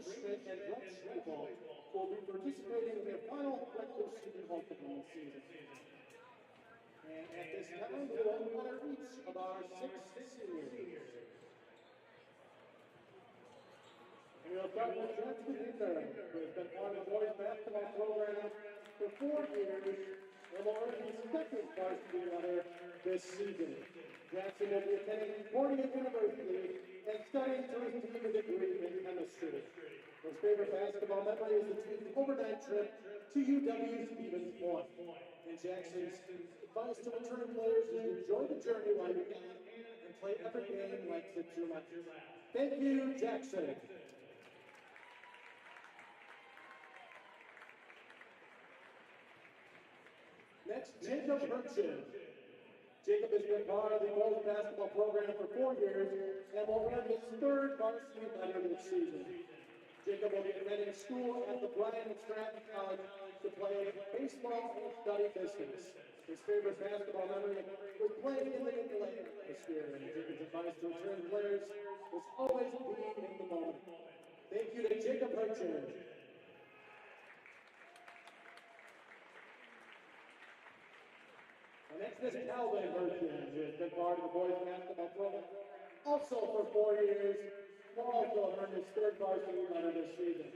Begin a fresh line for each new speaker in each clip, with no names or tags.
Schmidt and Brett Schwebel will be participating in their final regular season multiple season. And at this time, we will honor each of our 6 seniors. And we'll start with Jackson Ether, who has been part of the boys basketball program for 4 years and will earn his second varsity honor this season. Jackson will be attending Portland University and studying to receive a degree in chemistry. His favorite basketball memory is the team's overnight trip to UW Stevens Point. And Jackson's advice to returning players is enjoy the journey while you can and play every game like it's your life. Thank you, Jackson. Next, Jacob Herchin. Jacob has been part of the boys basketball program for 4 years and will earn his 3rd varsity honor this season. Jacob will be attending school at the Bryan and Stratton College to play baseball and study business. His favorite basketball memory was playing in the Nicolay atmosphere, and Jacob's advice to returning players was always being in the moment. Thank you to Jacob Herchin. And next is Calvin Herchin, who has been part of the boys basketball program also for 4 years. Will also earn his 3rd varsity honor this season.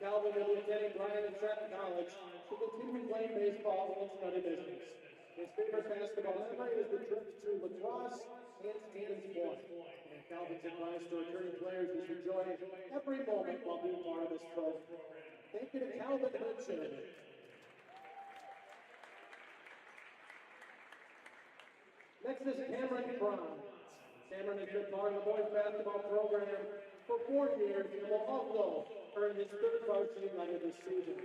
Calvin will be attending Bryan and Stratton College to continue playing baseball and study business. His favorite basketball memory is the trips to lacrosse and Stevens Point. And Calvin's advice to returning players is to enjoy every moment while being part of this program. Thank you to Calvin Herchin. Next is Cameron Brown. Cameron has been part of the boys basketball program for 4 years and will also earn his 3rd varsity honor this season.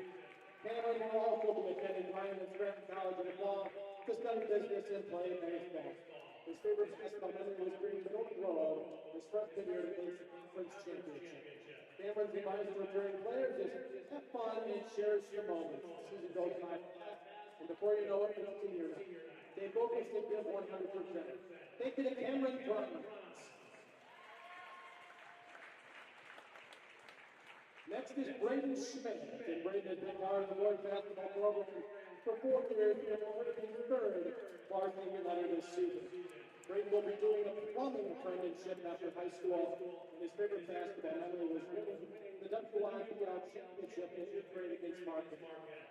Cameron will also be attending Bryan and Stratton College in the fall to study business and play baseball. His favorite basketball memory was bringing the North Road his freshman year to the conference championship. Cameron's advice to returning players is have fun and cherish your moments. The season goes by fast, and before you know it, it's senior night. They focus to give 100%. Thank you to Cameron Brown. Next is Braden Schmidt, and Braden has been part of the boys basketball program for 4 years and will earn his 3rd varsity honor this season. Braden will be doing a plumbing apprenticeship after high school, and his favorite basketball memory was winning the WIPL championship in 8th grade against Markham.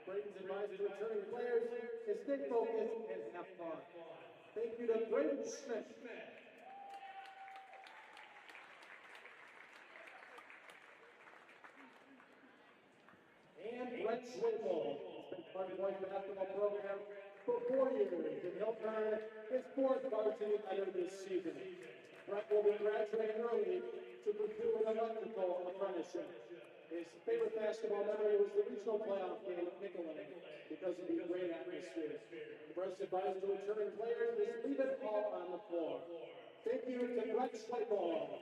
Braden's advice to returning players is stay focused and have fun. Thank you to Braden Schmidt. And Brett Schwebel has been part of the boys basketball program for 4 years, and he'll earn his 4th varsity honor this season. Brett will be graduating early to pursue an electrical apprenticeship. His favorite basketball memory was the regional playoff game at Nicolay because of the great atmosphere. Brett's advice to returning players is leave it all on the floor. Thank you to Brett Schwebel.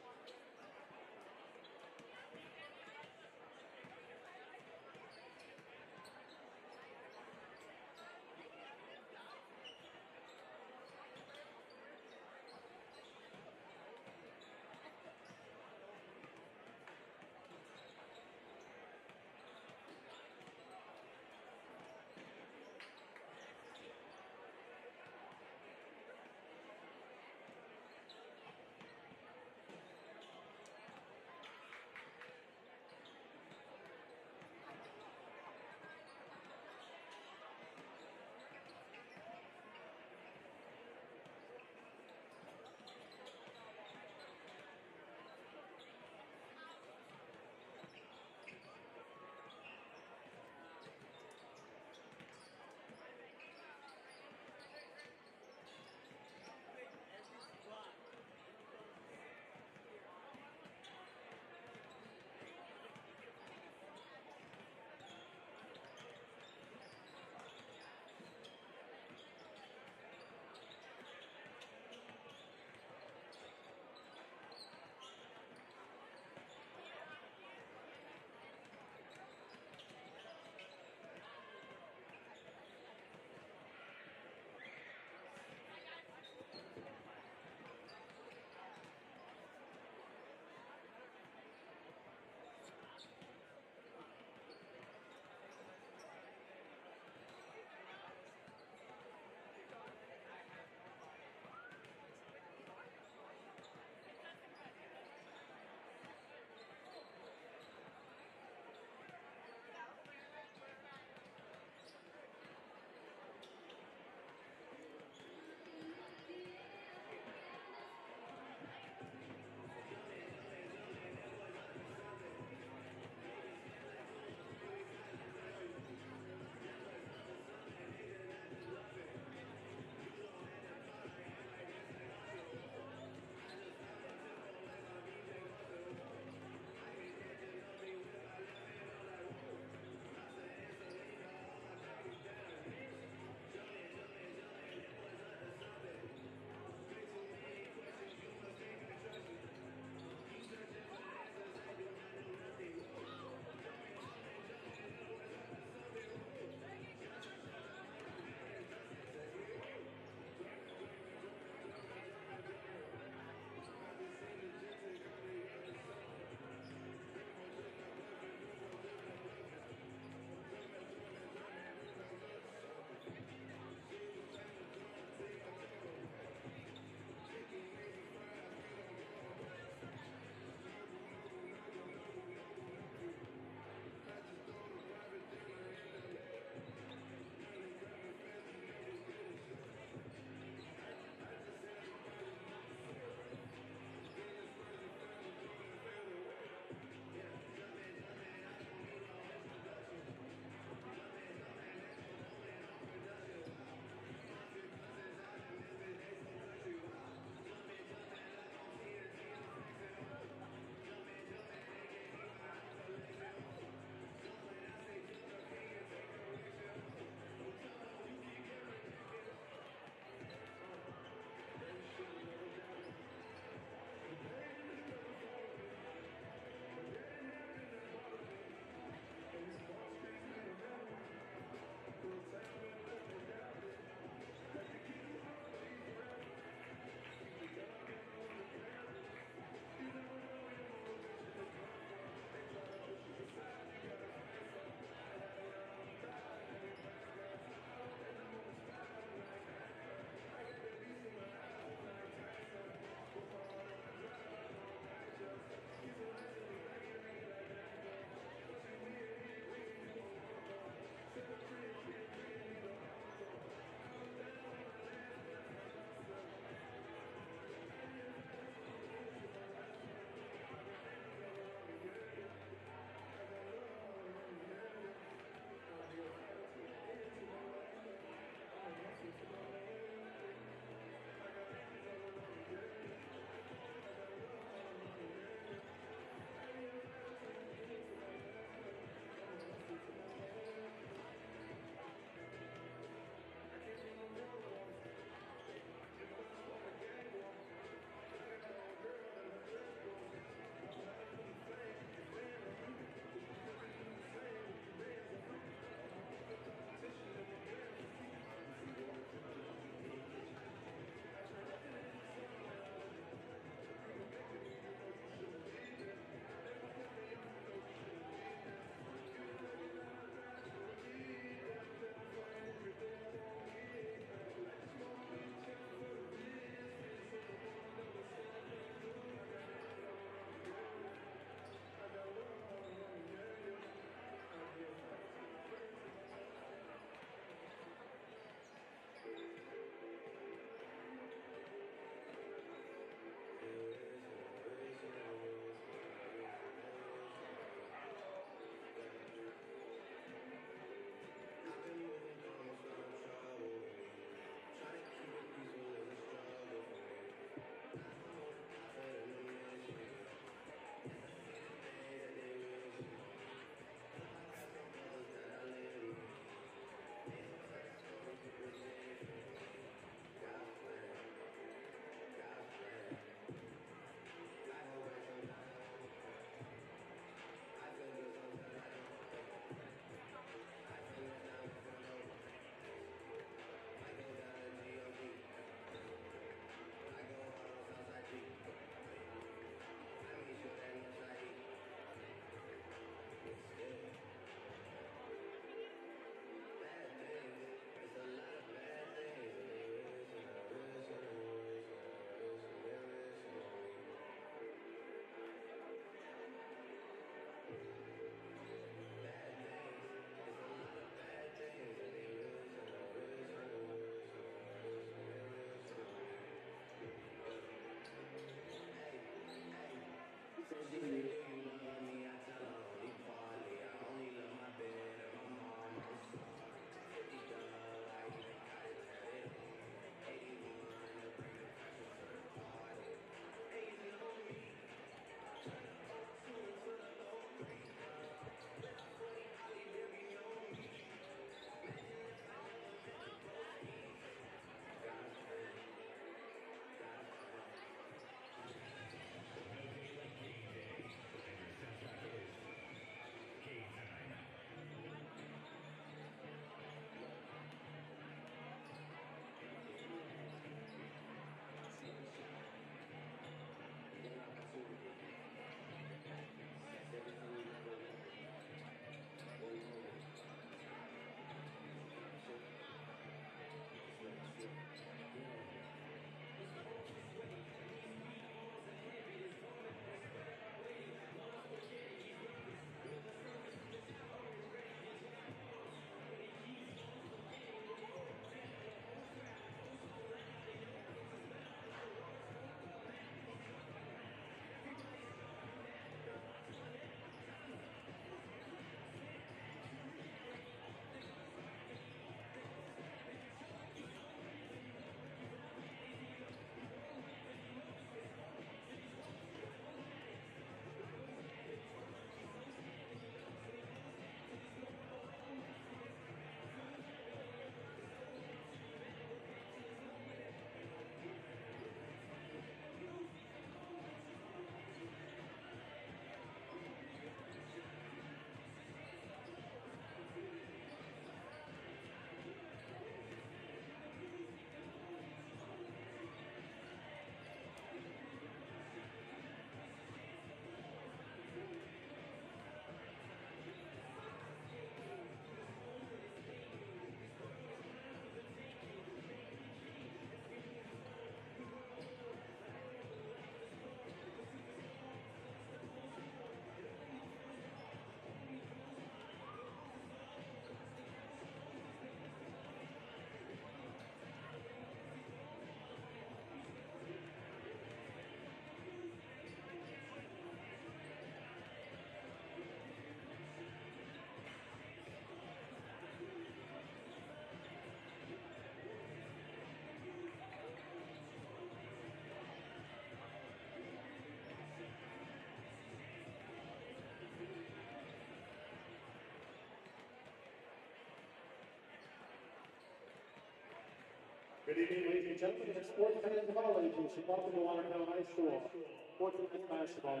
Good evening, ladies and gentlemen, and sports fans of all ages. Welcome to Watertown High School. Sports and basketball.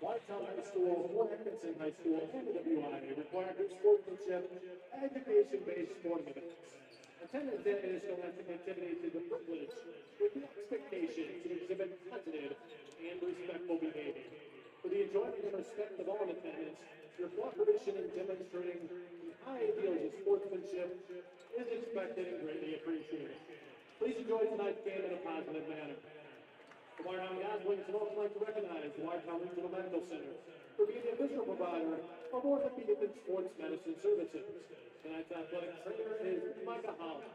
Watertown High School, Atkinson High School, and the WI require good sportsmanship and education-based sporting events. Attendance at this scholastic activity is a privilege with the expectation to exhibit positive and respectful behavior. For the enjoyment and respect of all in attendance, your cooperation in demonstrating the high ideals of sportsmanship is expected and greatly appreciated. Please enjoy tonight's game in a positive manner. The Watertown Goslings would also like to recognize the Watertown Regional Medical Center for being the official provider of orthopedic and sports medicine services. Tonight's athletic trainer is Micah Holland.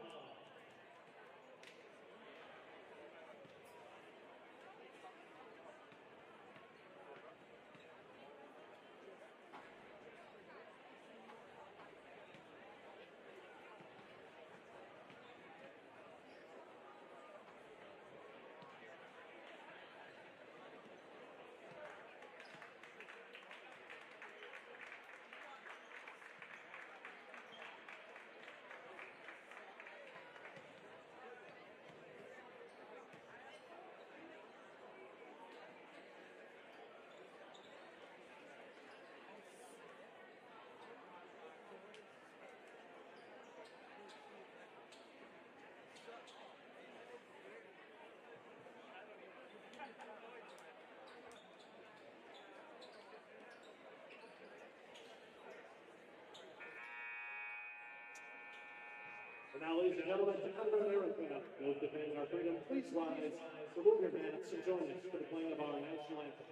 And now, ladies and gentlemen, to honor America, those defending our freedom, please rise, remove your masks, and join us for the playing of our national anthem.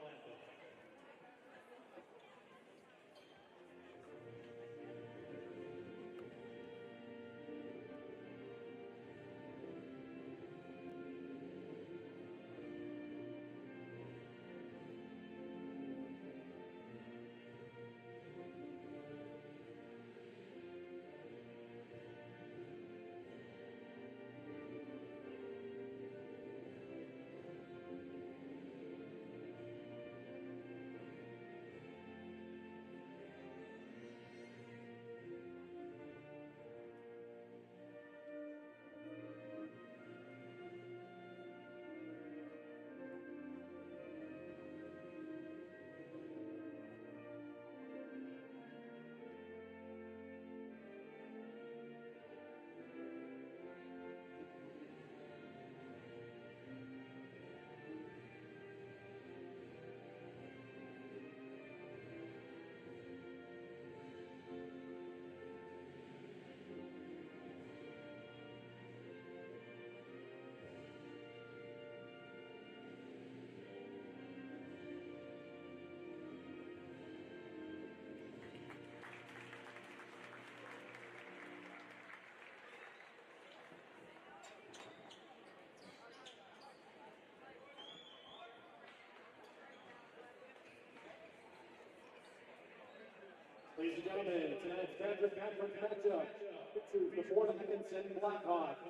Ladies and gentlemen, tonight's Badger Conference matchup features the Fort Atkinson Blackhawks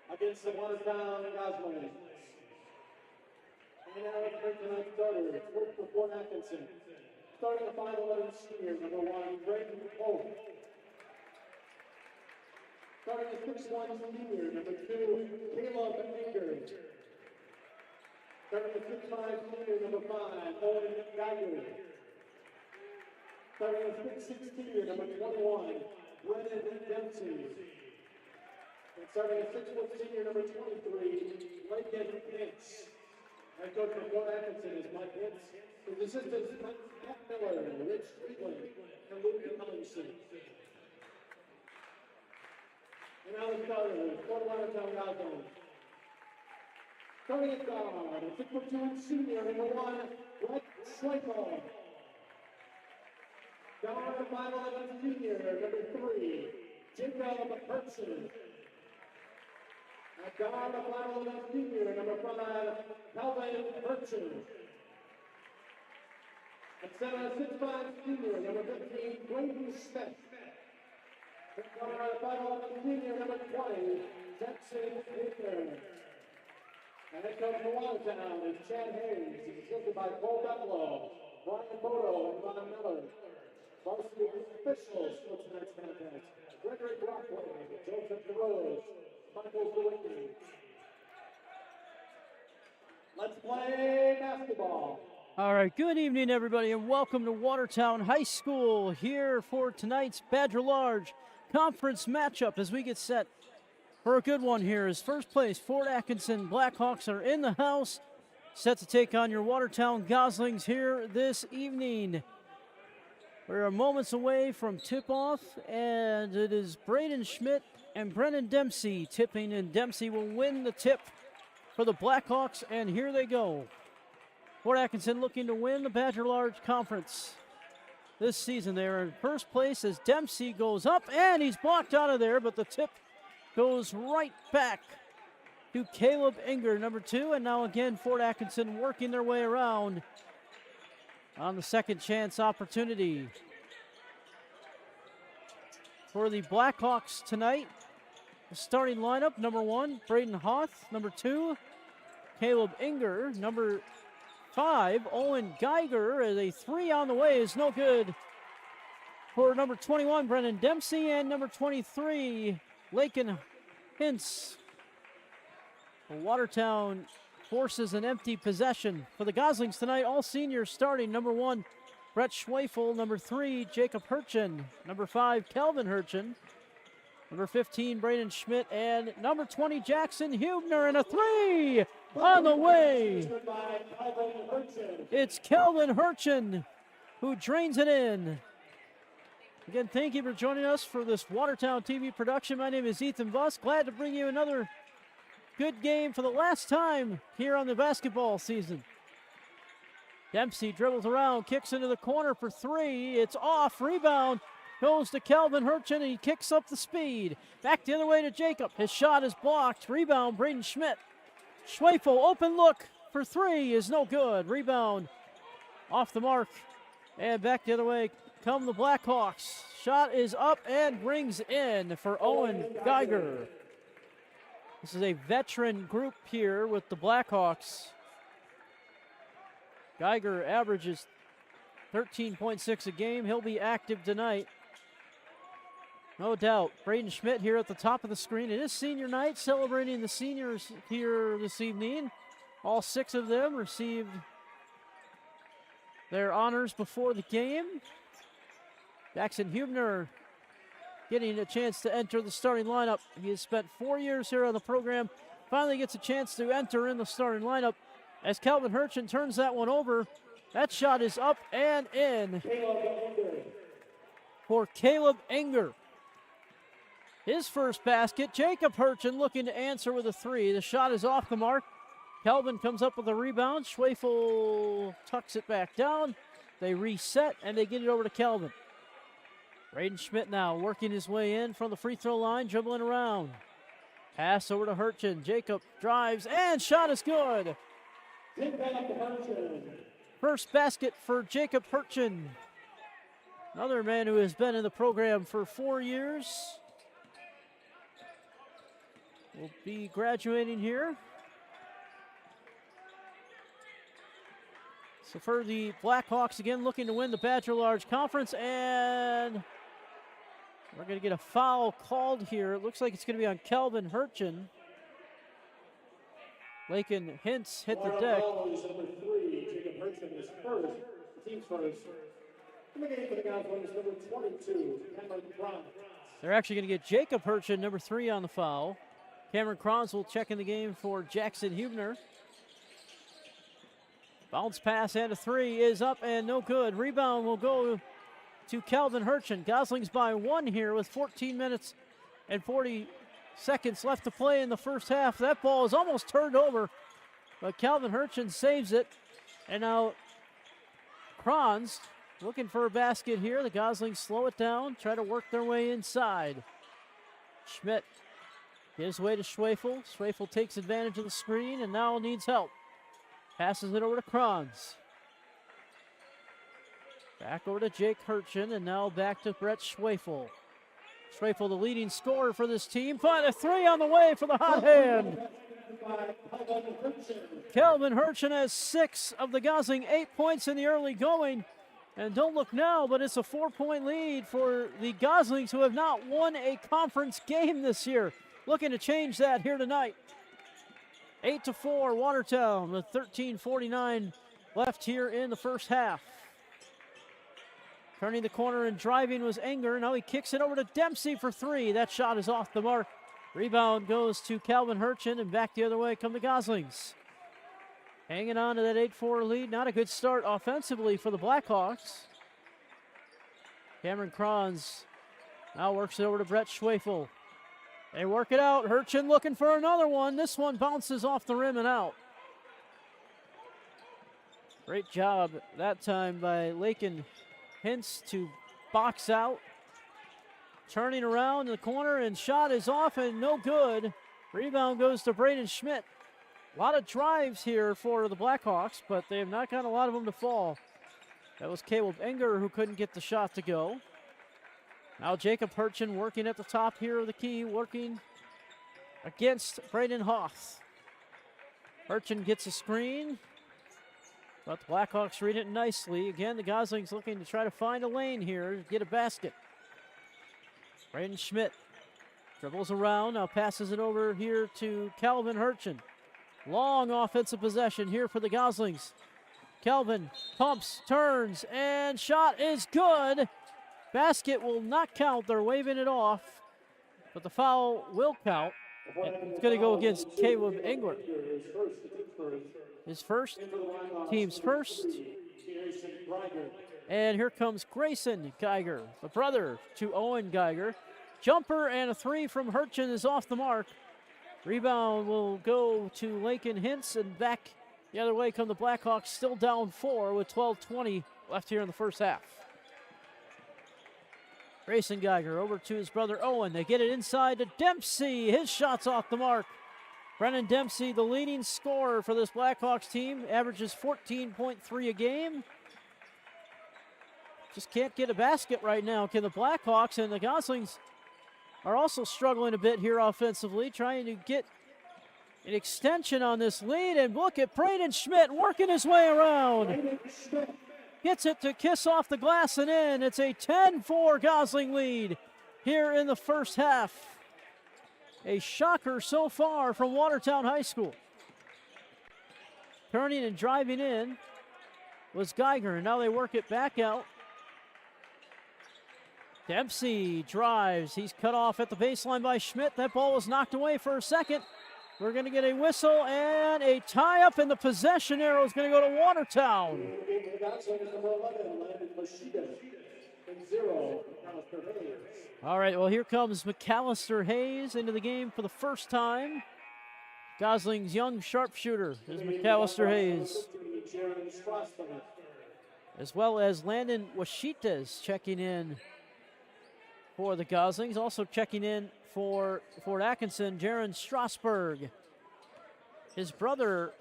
against the Watertown Goslings. And now let's bring tonight's starters. First for Fort Atkinson, starting at 5'11" senior, number 1, Braden Holt. Starting at 6'1" senior, number 2, Caleb Anger. Starting at 6'5" senior, number 5, Owen Geiger. Starting at 6'6" senior, number 21, Brennan Dempsey. And starting at 6' senior, number 23, Lincoln Pitts. Head coach for Fort Atkinson is Mike Pitts. His assistants, Pat Miller, Rich Friedland, and Luke Ellingson. And now the starters, Fort Watertown Goslings. Starting at guard, at 6'2" senior, number 1, Brett Schweifel. Guard, 5'11" senior, number 3, Jacob Hertzen. At guard, 5'11" senior, number 5, Calvin Hertzen. At center, 6'5" senior, number 15, Braden Smith. At guard, 5'11" senior, number 20, Jackson Baker. And head coach for Watertown is Chad Hayes. He's assisted by Cole Buffalo, Brian Bodo, and Ron Miller. Varsity officials for tonight's contest: Gregory Brockway, Joseph DeRose, Michael Zwicky. Let's play basketball.
All right, good evening, everybody, and welcome to Watertown High School here for tonight's Badger Large Conference matchup as we get set for a good one here. As first place, Fort Atkinson Blackhawks are in the house, set to take on your Watertown Goslings here this evening. We're moments away from tip-off, and it is Braden Schmidt and Brennan Dempsey tipping, and Dempsey will win the tip for the Blackhawks, and here they go. Fort Atkinson looking to win the Badger Large Conference this season. They're in first place as Dempsey goes up, and he's blocked out of there, but the tip goes right back to Caleb Inger, number 2, and now again Fort Atkinson working their way around on the second chance opportunity. For the Blackhawks tonight, the starting lineup: number 1, Braden Hoth; number 2, Caleb Inger; number 5, Owen Geiger. As a 3 on the way is no good for number 21, Brennan Dempsey, and number 23, Lakin Hintz. Watertown forces an empty possession. For the Goslings tonight, all seniors starting: number 1, Brett Schweifel; number 3, Jacob Hertzen; number 5, Kelvin Hertzen; number 15, Braden Schmidt; and number 20, Jackson Hubner, and a 3 on the way. It's Kelvin Hertzen who drains it in. Again, thank you for joining us for this Watertown TV production. My name is Ethan Voss. Glad to bring you another good game for the last time here on the basketball season. Dempsey dribbles around, kicks into the corner for 3. It's off. Rebound goes to Kelvin Hertzen, and he kicks up the speed. Back the other way to Jacob. His shot is blocked. Rebound, Braden Schmidt. Schweifel, open look for 3 is no good. Rebound off the mark. And back the other way come the Blackhawks. Shot is up and rings in for Owen Geiger. This is a veteran group here with the Blackhawks. Geiger averages 13.6 a game. He'll be active tonight, no doubt. Braden Schmidt here at the top of the screen. It is senior night, celebrating the seniors here this evening. All 6 of them received their honors before the game. Jackson Hubner getting a chance to enter the starting lineup. He has spent 4 years here on the program. Finally gets a chance to enter in the starting lineup as Calvin Hertzen turns that one over. That shot is up and in for Caleb Inger. His first basket. Jacob Hertzen looking to answer with a 3. The shot is off the mark. Kelvin comes up with a rebound. Schweifel tucks it back down. They reset, and they get it over to Kelvin. Braden Schmidt now working his way in from the free throw line, dribbling around. Pass over to Hertzen. Jacob drives, and shot is good. First basket for Jacob Hertzen. Another man who has been in the program for 4 years. Will be graduating here. So for the Blackhawks, again, looking to win the Badger Large Conference, and we're going to get a foul called here. It looks like it's going to be on Calvin Hurchin. Lakin Hintz hit the deck.
Number 3, Jacob Hurchin is first, the team's first. And the game for the Goslings is number 22, Cameron Cron.
They're actually going to get Jacob Hurchin, number 3, on the foul. Cameron Crons will check in the game for Jackson Hubner. Bounce pass and a 3 is up and no good. Rebound will go to Calvin Hurchin. Goslings by 1 here with 14 minutes and 40 seconds left to play in the first half. That ball is almost turned over, but Calvin Hurchin saves it. And now Crons looking for a basket here. The Goslings slow it down, try to work their way inside. Schmidt gives way to Schwefel. Schwefel takes advantage of the screen and now needs help. Passes it over to Crons. Back over to Jake Hurchin, and now back to Brett Schwefel. Schwefel, the leading scorer for this team. Find a 3 on the way for the hot hand. Calvin Hurchin has 6 of the Gosling 8 points in the early going. And don't look now, but it's a 4-point lead for the Goslings, who have not won a conference game this year. Looking to change that here tonight. 8-4 Watertown with 13:49 left here in the first half. Turning the corner and driving was Enger. Now he kicks it over to Dempsey for 3. That shot is off the mark. Rebound goes to Calvin Hurchin, and back the other way come the Goslings. Hanging on to that 8-4 lead. Not a good start offensively for the Blackhawks. Cameron Crons now works it over to Brett Schwefel. They work it out. Hurchin looking for another one. This one bounces off the rim and out. Great job that time by Lakin Hintz to box out. Turning around in the corner, and shot is off and no good. Rebound goes to Braden Schmidt. A lot of drives here for the Blackhawks, but they have not got a lot of them to fall. That was Caleb Enger who couldn't get the shot to go. Now Jacob Hurchin working at the top here of the key, working against Braden Hoth. Hurchin gets a screen, but the Blackhawks read it nicely. Again, the Goslings looking to try to find a lane here, get a basket. Braden Schmidt dribbles around, now passes it over here to Calvin Hurchin. Long offensive possession here for the Goslings. Calvin pumps, turns, and shot is good. Basket will not count. They're waving it off, but the foul will count. It's going to go against Caleb Engler. His first, team's first. And here comes Grayson Geiger, the brother to Owen Geiger. Jumper and a 3 from Hurchin is off the mark. Rebound will go to Lakin Hintz, and back the other way come the Blackhawks, still down 4 with 12:20 left here in the first half. Grayson Geiger over to his brother Owen. They get it inside to Dempsey. His shot's off the mark. Brennan Dempsey, the leading scorer for this Blackhawks team, averages 14.3 a game. Just can't get a basket right now, can the Blackhawks, and the Goslings are also struggling a bit here offensively, trying to get an extension on this lead. And look at Braden Schmidt working his way around. Gets it to kiss off the glass and in. It's a 10-4 Gosling lead here in the first half. A shocker so far from Watertown High School. Turning and driving in was Geiger, and now they work it back out. Dempsey drives. He's cut off at the baseline by Schmidt. That ball was knocked away for a second. We're going to get a whistle and a tie-up, and the possession arrow is going to go to Watertown. All right, well, here comes McAllister Hayes into the game for the first time. Gosling's young sharpshooter is McAllister Hayes, as well as Landon Washitas checking in for the Goslings. Also checking in for Fort Atkinson, Jaron Strasburg. His brother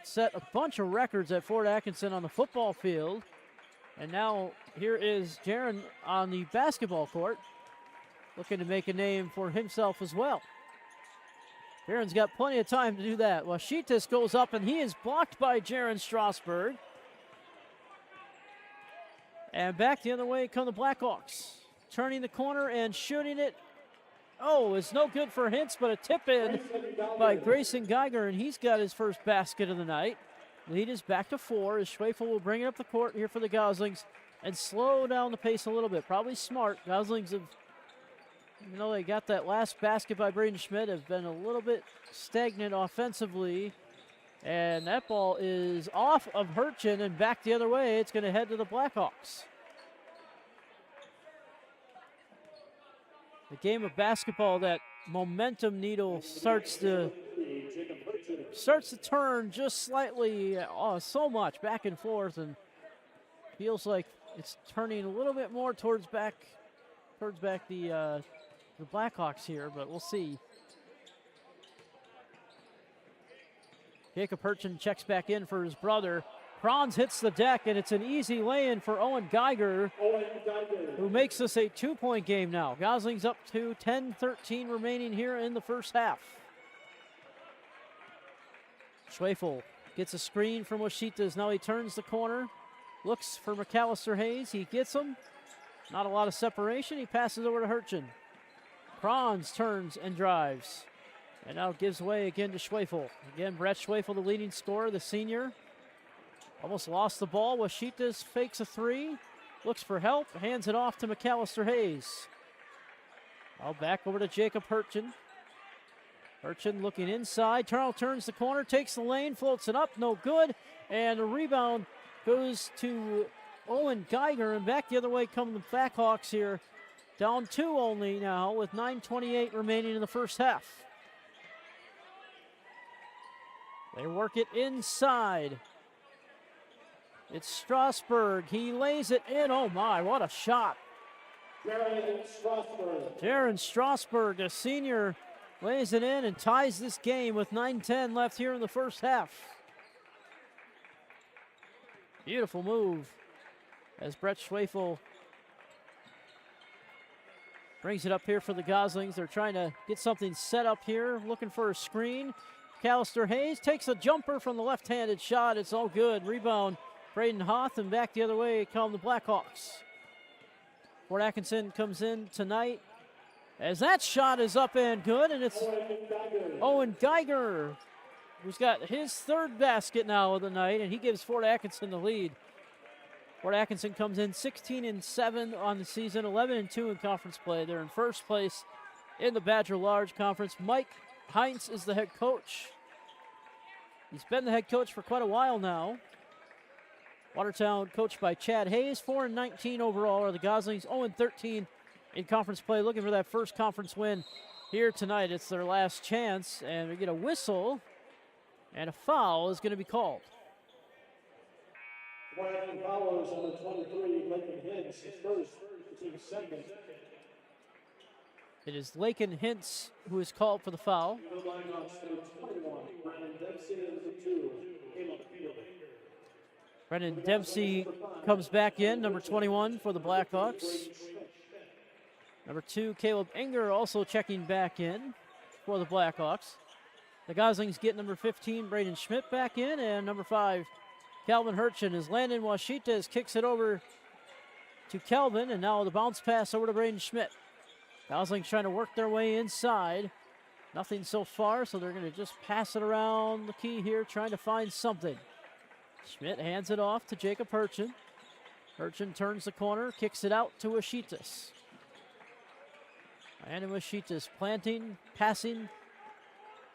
set a bunch of records at Fort Atkinson on the football field. And now here is Jaron on the basketball court, looking to make a name for himself as well. Jaron's got plenty of time to do that. Washitas goes up, and he is blocked by Jaron Strasburg. And back the other way come the Blackhawks. Turning the corner and shooting it. Oh, it's no good for Hintz, but a tip in by Grayson Geiger, and he's got his first basket of the night. Lead is back to 4 as Schwefel will bring it up the court here for the Goslings and slow down the pace a little bit. Probably smart. Goslings have, you know, they got that last basket by Braden Schmidt, have been a little bit stagnant offensively. And that ball is off of Hurchin and back the other way. It's going to head to the Blackhawks. The game of basketball, that momentum needle starts to turn just slightly, so much back and forth, and feels like it's turning a little bit more towards back the Blackhawks here, but we'll see. Jacob Hurchin checks back in for his brother. Franz hits the deck, and it's an easy lay-in for Owen Geiger, who makes this a 2-point game now. Goslings up to 10-13 remaining here in the first half. Schwefel gets a screen from Washitas. Now he turns the corner, looks for McAllister Hayes. He gets him. Not a lot of separation. He passes over to Hurchin. Franz turns and drives. And now gives way again to Schwefel. Again, Brett Schwefel, the leading scorer, the senior. Almost lost the ball. Washitas fakes a 3. Looks for help. Hands it off to McAllister Hayes. Now back over to Jacob Hurchin. Hurchin looking inside. Turns the corner, takes the lane, floats it up. No good. And a rebound goes to Owen Geiger. And back the other way come the Blackhawks here. Down 2 only now with 9:28 remaining in the first half. They work it inside. It's Strasburg. He lays it in. Oh, my, what a shot. Jaron Strasburg, a senior, lays it in and ties this game with 9:10 left here in the first half. Beautiful move as Brett Schwefel brings it up here for the Goslings. They're trying to get something set up here, looking for a screen. McAllister Hayes takes a jumper from the left-handed shot. It's all good. Rebound, Braden Hoth, and back the other way come the Blackhawks. Fort Atkinson comes in tonight as that shot is up and good, and it's Owen Geiger, who's got his 3rd basket now of the night, and he gives Fort Atkinson the lead. Fort Atkinson comes in 16-7 on the season, 11-2 in conference play. They're in first place in the Badger Large Conference. Mike Heinz is the head coach. He's been the head coach for quite a while now. Watertown coached by Chad Hayes, 4-19 overall are the Goslings, 0-13 in conference play, looking for that first conference win here tonight. It's their last chance, and we get a whistle, and a foul is going to be called.
Watertown follows on the 23, Lakin Hintz, his first, the team's second.
It is Lakin Hintz who is called for the foul. Brennan Dempsey comes back in, number 21 for the Blackhawks. Number 2, Caleb Enger also checking back in for the Blackhawks. The Goslings get number 15, Braden Schmidt back in, and number 5, Calvin Hurchin. As Landon Washitas kicks it over to Calvin, and now the bounce pass over to Braden Schmidt. Goslings trying to work their way inside. Nothing so far, so they're going to just pass it around the key here, trying to find something. Schmidt hands it off to Jacob Hurchin. Hurchin turns the corner, kicks it out to Washitas. And Washitas planting, passing,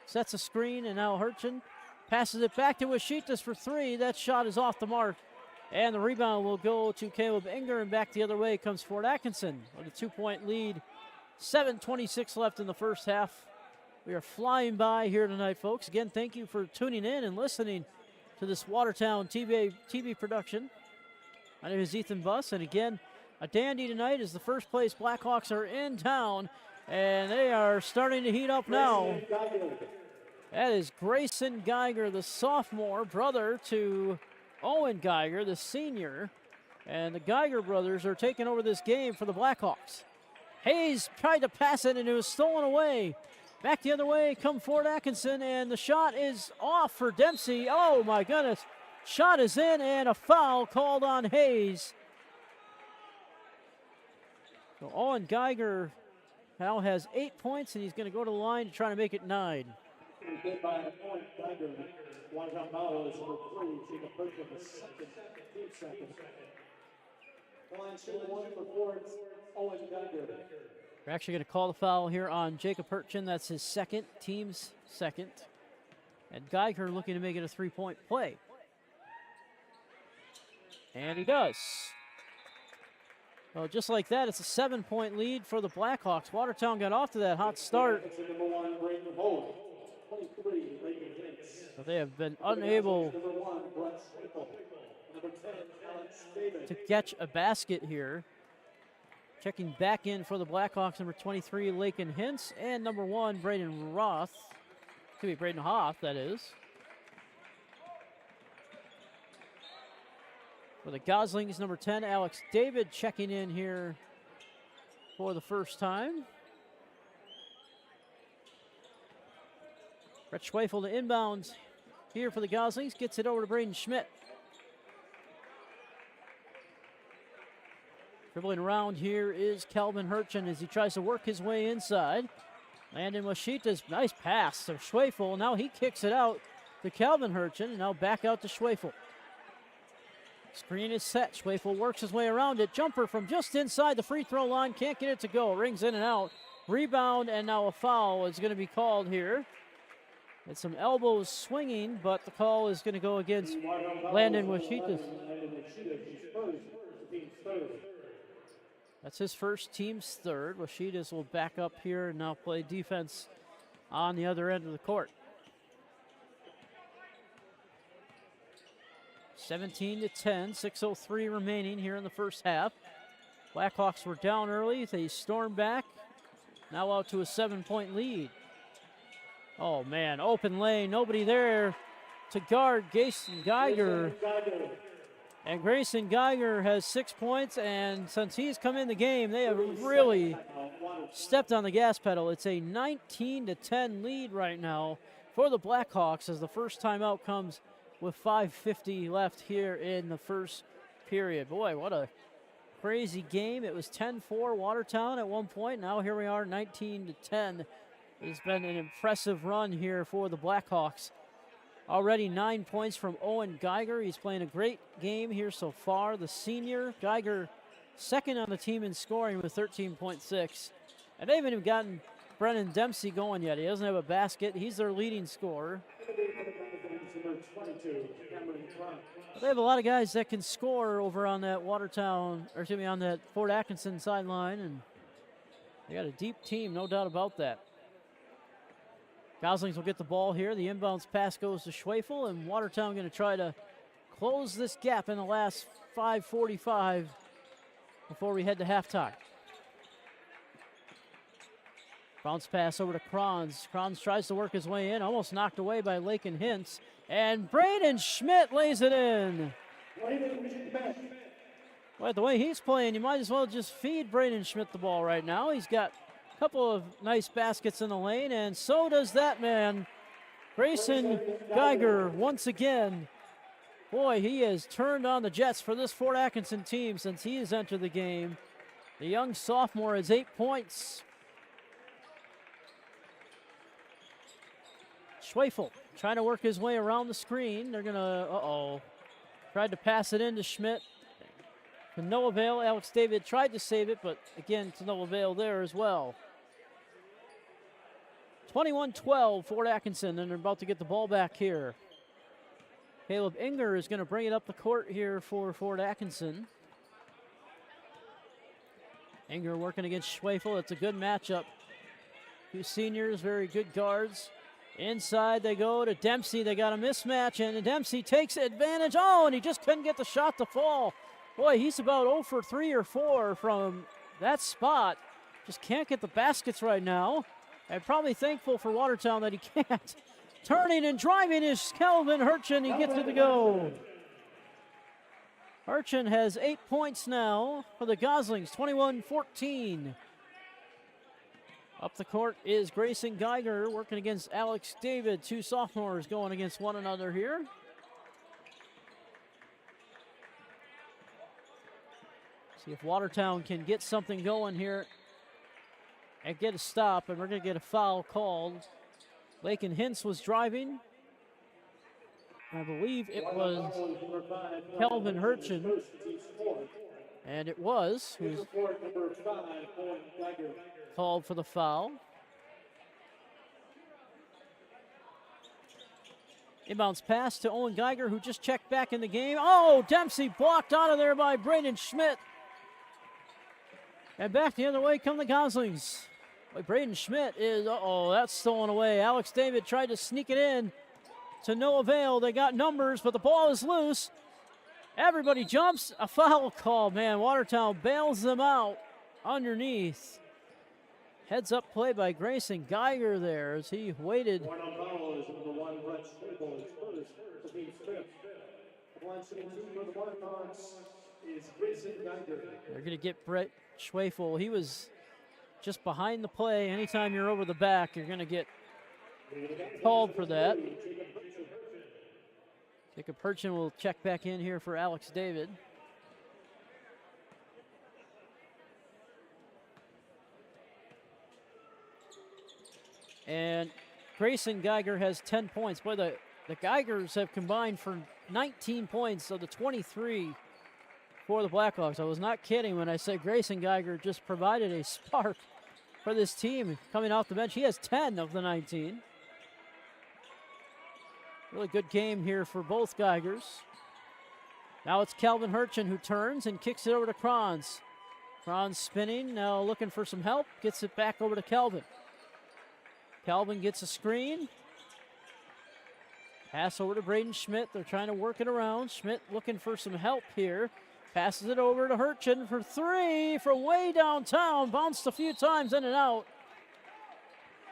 sets a screen, and now Hurchin passes it back to Washitas for 3. That shot is off the mark. And the rebound will go to Caleb Enger, and back the other way comes Fort Atkinson with a 2-point lead. 7:26 left in the first half. We are flying by here tonight, folks. Again, thank you for tuning in and listening to this Watertown TV production. My name is Ethan Buss, and again, a dandy tonight as the first place Blackhawks are in town, and they are starting to heat up now. That is Grayson Geiger, the sophomore, brother to Owen Geiger, the senior. And the Geiger brothers are taking over this game for the Blackhawks. Hayes tried to pass it, and it was stolen away. Back the other way come Fort Atkinson, and the shot is off for Dempsey. Oh, my goodness. Shot is in, and a foul called on Hayes. So Owen Geiger now has 8 points, and he's going to go to the line to try to make it 9.
Hit by Owen Geiger. Watertown foul is number 3. Jacob Perkins, the second, team second. The line shooting 1 for Fort, Owen Geiger.
We're actually going to call the foul here on Jacob Perchin. That's his second, team's second. And Geiger looking to make it a 3-point play. And he does. Well, just like that, it's a 7-point lead for the Blackhawks. Watertown got off to that hot start. But they have been unable to catch a basket here. Checking back in for the Blackhawks, number 23, Lakin Hintz, and number 1, Braden Hoff, that is. For the Goslings, number 10, Alex David checking in here for the first time. Brett Schweifel to inbounds here for the Goslings, gets it over to Braden Schmidt. Dribbling around here is Calvin Hurchin as he tries to work his way inside. Landon Washita's nice pass to Schweifel. Now he kicks it out to Calvin Hurchin, and now back out to Schweifel. Screen is set. Schweifel works his way around it. Jumper from just inside the free throw line. Can't get it to go. Rings in and out. Rebound, and now a foul is going to be called here. It's some elbows swinging, but the call is going to go against Landon Washita. That's his first, team's third. Washitas will back up here and now play defense on the other end of the court. 17-10, 6:03 remaining here in the first half. Blackhawks were down early. They stormed back. Now out to a 7-point lead. Oh, man, open lane. Nobody there to guard Grayson Geiger. And Grayson Geiger has 6 points, and since he's come in the game, they have really stepped on the gas pedal. It's a 19-10 lead right now for the Blackhawks as the first timeout comes with 5:50 left here in the first period. Boy, what a crazy game. It was 10-4 Watertown at one point. Now here we are, 19-10. It's been an impressive run here for the Blackhawks. Already 9 points from Owen Geiger. He's playing a great game here so far. The senior, Geiger, second on the team in scoring with 13.6. And they haven't even gotten Brennan Dempsey going yet. He doesn't have a basket. He's their leading scorer. They have a lot of guys that can score over on that Watertown, or excuse me, on that Fort Atkinson sideline, and they got a deep team, no doubt about that. Goslings will get the ball here. The inbounds pass goes to Schweifel, and Watertown going to try to close this gap in the last 5:45 before we head to halftime. Bounce pass over to Kranz. Kranz tries to work his way in, almost knocked away by Lakin Hintz. And Braden Schmidt lays it in. Well, the way he's playing, you might as well just feed Braden Schmidt the ball right now. He's got a couple of nice baskets in the lane, and so does that man, Grayson Geiger, once again. Boy, he has turned on the Jets for this Fort Atkinson team since he has entered the game. The young sophomore has 8 points. Schweifel trying to work his way around the screen. They're going to, tried to pass it in to Schmidt. To no avail. Alex David tried to save it, but again, to no avail there as well. 21-12, Fort Atkinson, and they're about to get the ball back here. Caleb Inger is going to bring it up the court here for Fort Atkinson. Inger working against Schweifel. It's a good matchup. Two seniors, very good guards. Inside they go to Dempsey. They got a mismatch, and Dempsey takes advantage. Oh, and he just couldn't get the shot to fall. Boy, he's about 0 for 3 or 4 from that spot. Just can't get the baskets right now. And probably thankful for Watertown that he can't. Turning and driving is Calvin Hurchin. He gets it to go. Hurchin has 8 points now for the Goslings, 21-14. Up the court is Grayson Geiger working against Alex David. Two sophomores going against one another here. See if Watertown can get something going here and get a stop, and we're going to get a foul called. Lakin Hintz was driving. I believe it was Kelvin Hurchin. And it was who's called for the foul. Inbounds pass to Owen Geiger, who just checked back in the game. Oh, Dempsey blocked out of there by Braden Schmidt. And back the other way come the Goslings. But Braden Schmidt is, that's stolen away. Alex David tried to sneak it in to no avail. They got numbers, but the ball is loose. Everybody jumps. A foul call, man. Watertown bails them out underneath. Heads up play by Grayson Geiger there as he waited. They're going to get Brett Schwefel. He was just behind the play. Anytime you're over the back, you're going to get called for that. Jacob Hurchin will check back in here for Alex David. And Grayson Geiger has 10 points. Boy, the Geigers have combined for 19 points of the 23 for the Blackhawks. I was not kidding when I said Grayson Geiger just provided a spark for this team coming off the bench. He has 10 of the 19. Really good game here for both Geigers. Now it's Calvin Hurchin who turns and kicks it over to Kranz. Kranz spinning, now looking for some help. Gets it back over to Calvin. Calvin gets a screen. Pass over to Braden Schmidt. They're trying to work it around. Schmidt looking for some help here. Passes it over to Hurchin for three from way downtown. Bounced a few times in and out.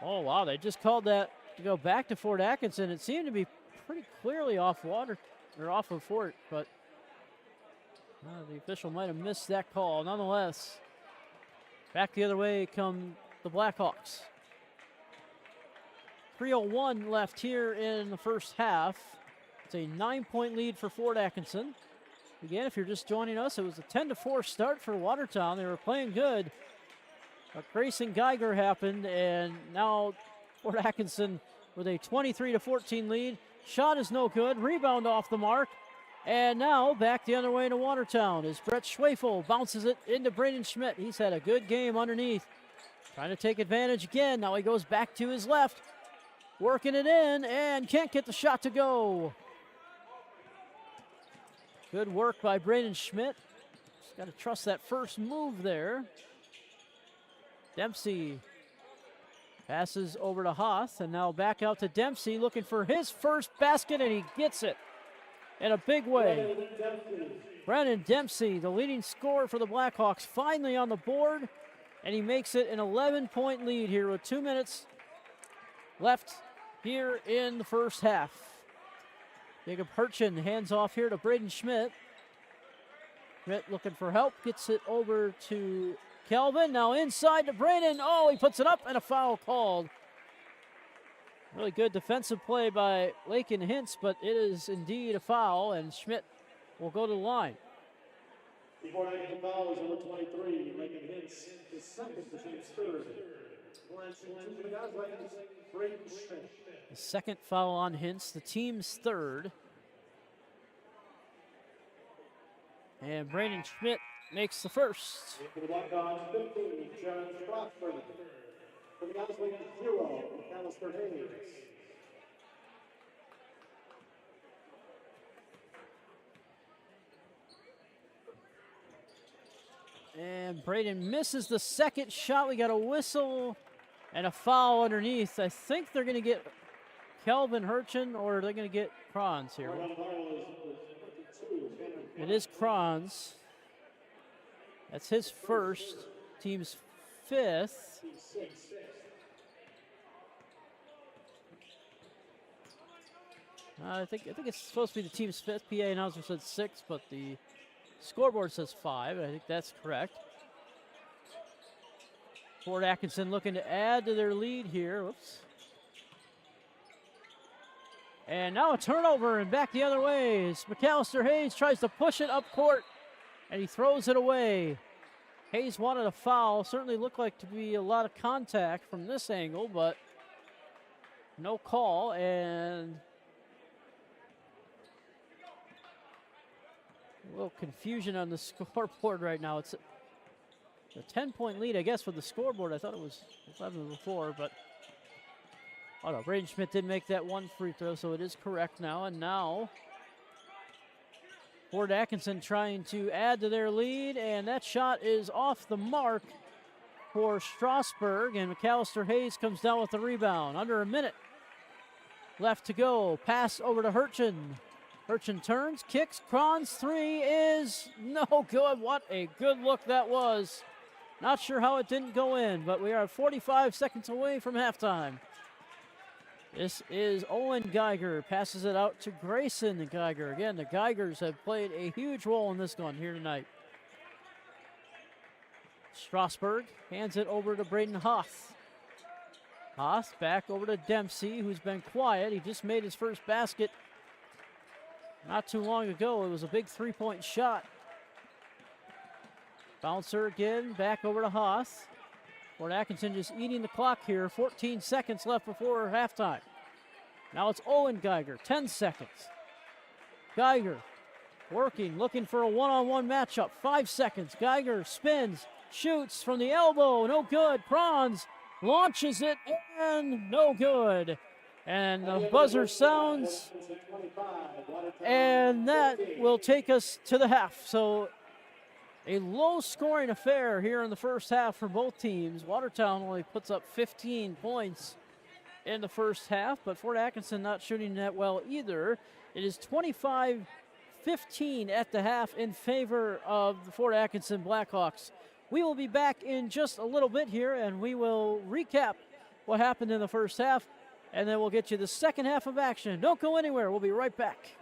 Oh, wow, they just called that to go back to Fort Atkinson. It seemed to be pretty clearly off water, or off of Fort, but the official might have missed that call. Nonetheless, back the other way come the Blackhawks. 3:01 left here in the first half. It's a 9-point lead for Fort Atkinson. Again, if you're just joining us, it was a 10-4 start for Watertown. They were playing good. But Grayson Geiger happened, and now Fort Atkinson with a 23-14 lead. Shot is no good. Rebound off the mark. And now back the other way to Watertown as Brett Schwefel bounces it into Braden Schmidt. He's had a good game underneath. Trying to take advantage again. Now he goes back to his left. Working it in and can't get the shot to go. Good work by Braden Schmidt. Just got to trust that first move there. Dempsey passes over to Hoth, and now back out to Dempsey looking for his first basket, and he gets it in a big way. Brennan Dempsey, the leading scorer for the Blackhawks, finally on the board, and he makes it an 11-point lead here with 2 minutes left here in the first half. Jacob Hurchin hands off here to Braden Schmidt. Schmidt looking for help, gets it over to Kelvin. Now inside to Braden. Oh, he puts it up and a foul called. Really good defensive play by Lakin Hintz, but it is indeed a foul, and Schmidt will go to the line.
Before I get the foul is number 23, Lakin Hintz, his second, the team's third.
The second foul on Hintz, the team's third. And Braden Schmidt makes the first.
For the Blackhawks, 15, John Strasburg. For the Goslings, 0, Alistair Hayes.
And Braden misses the second shot. We got a whistle and a foul underneath. I think they're going to get Kelvin Hurchin, or they're going to get Kranz here. It is Kranz. That's his first, team's fifth. I think it's supposed to be the team's fifth. PA announcer said sixth, but the Scoreboard says 5. I think that's correct. Fort Atkinson looking to add to their lead here. Whoops. And now a turnover and back the other way. As McAllister Hayes tries to push it up court, and he throws it away. Hayes wanted a foul. Certainly looked like to be a lot of contact from this angle, but no call. And a little confusion on the scoreboard right now. It's a 10-point lead, I guess, for the scoreboard. I thought it was 11 before, but oh no, Braden Schmidt did make that one free throw, so it is correct now. And now Fort Atkinson trying to add to their lead, and that shot is off the mark for Strasburg, and McAllister Hayes comes down with the rebound. Under a minute left to go. Pass over to Hurchin. Hurchin turns, kicks, Kron's three is no good. What a good look that was. Not sure how it didn't go in, but we are 45 seconds away from halftime. This is Owen Geiger, passes it out to Grayson Geiger. Again, the Geigers have played a huge role in this one here tonight. Strasburg hands it over to Braden Hoth. Hoth back over to Dempsey, who's been quiet. He just made his first basket not too long ago. It was a big three-point shot. Bouncer again, back over to Hoth. Fort Atkinson just eating the clock here. 14 seconds left before halftime. Now it's Owen Geiger, 10 seconds. Geiger working, looking for a one-on-one matchup. 5 seconds. Geiger spins, shoots from the elbow, no good. Kronz launches it, and no good. And the buzzer sounds, and that will take us to the half. So a low-scoring affair here in the first half for both teams. Watertown only puts up 15 points in the first half, but Fort Atkinson not shooting that well either. It is 25-15 at the half in favor of the Fort Atkinson Blackhawks. We will be back in just a little bit here, and we will recap what happened in the first half, and then we'll get you the second half of action. Don't go anywhere. We'll be right back.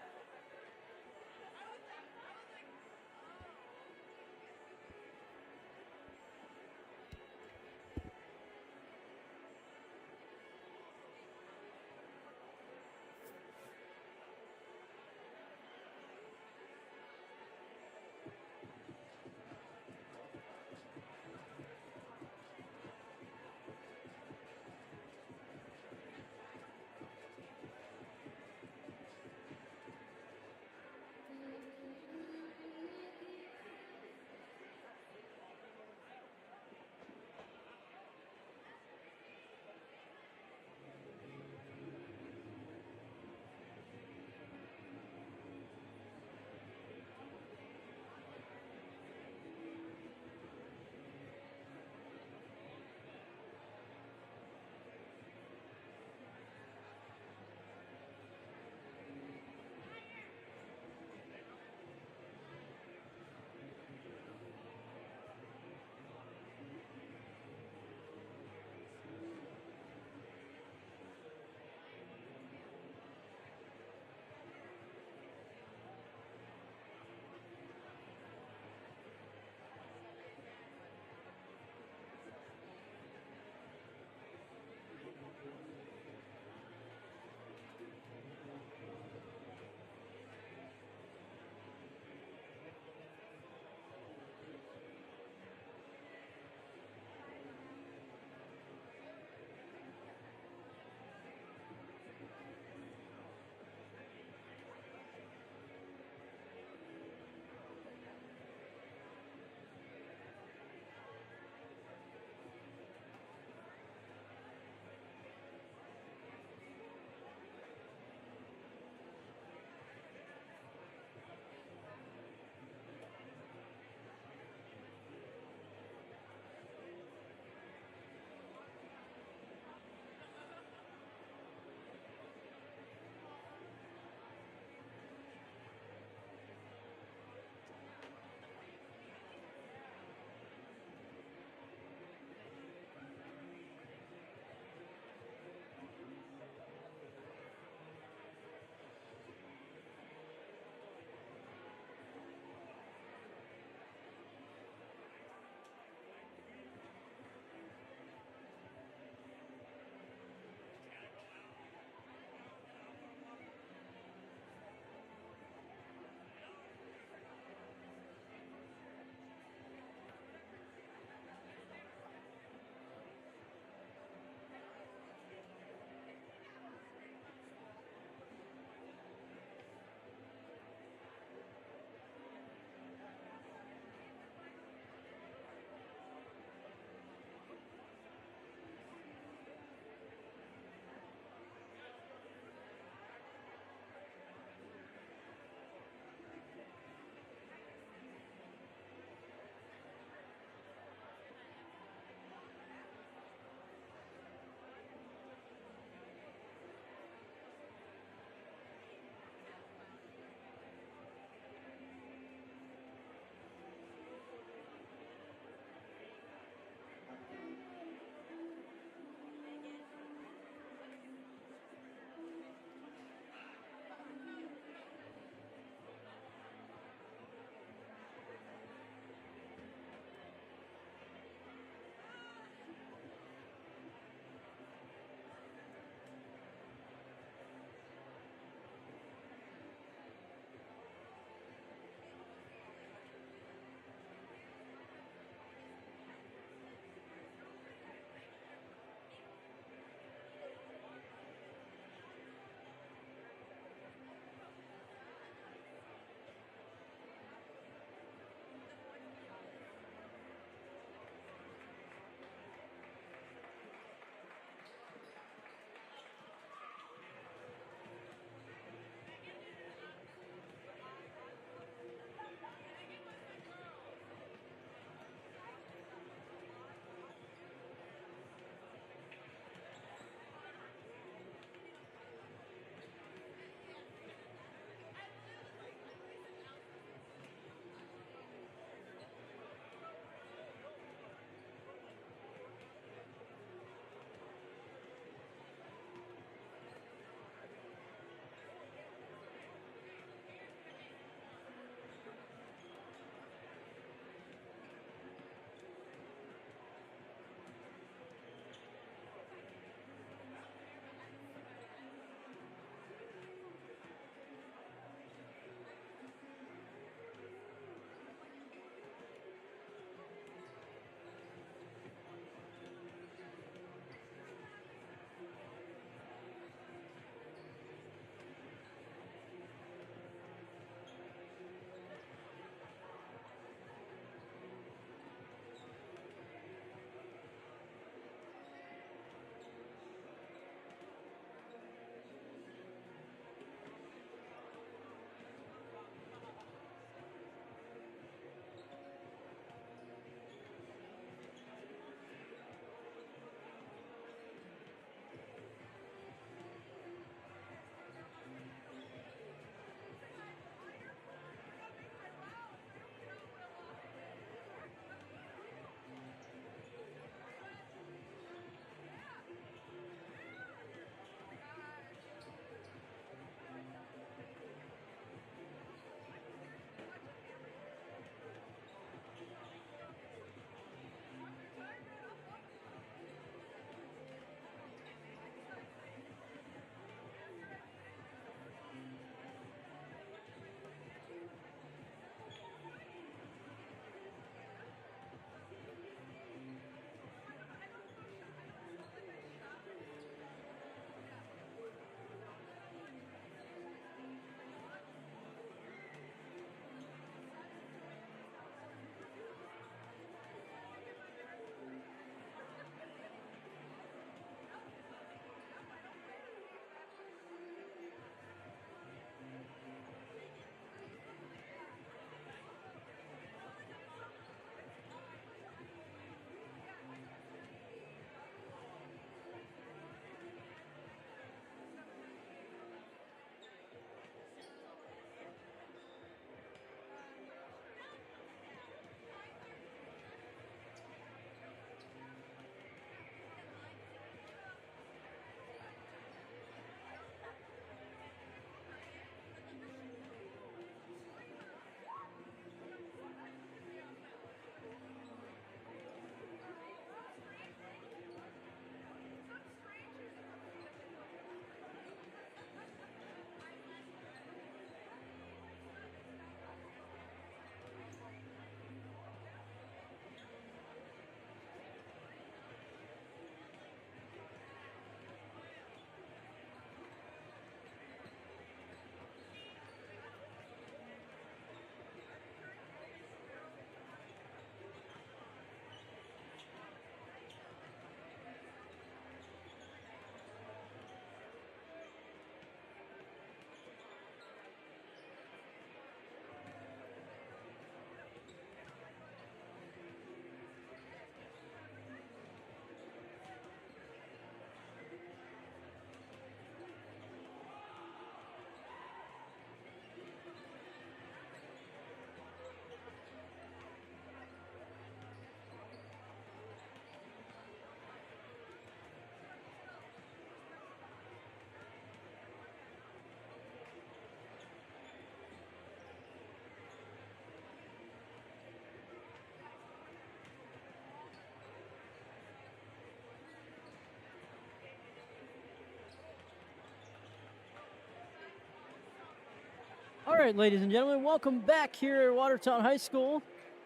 All right, ladies and gentlemen, welcome back here at Watertown High School.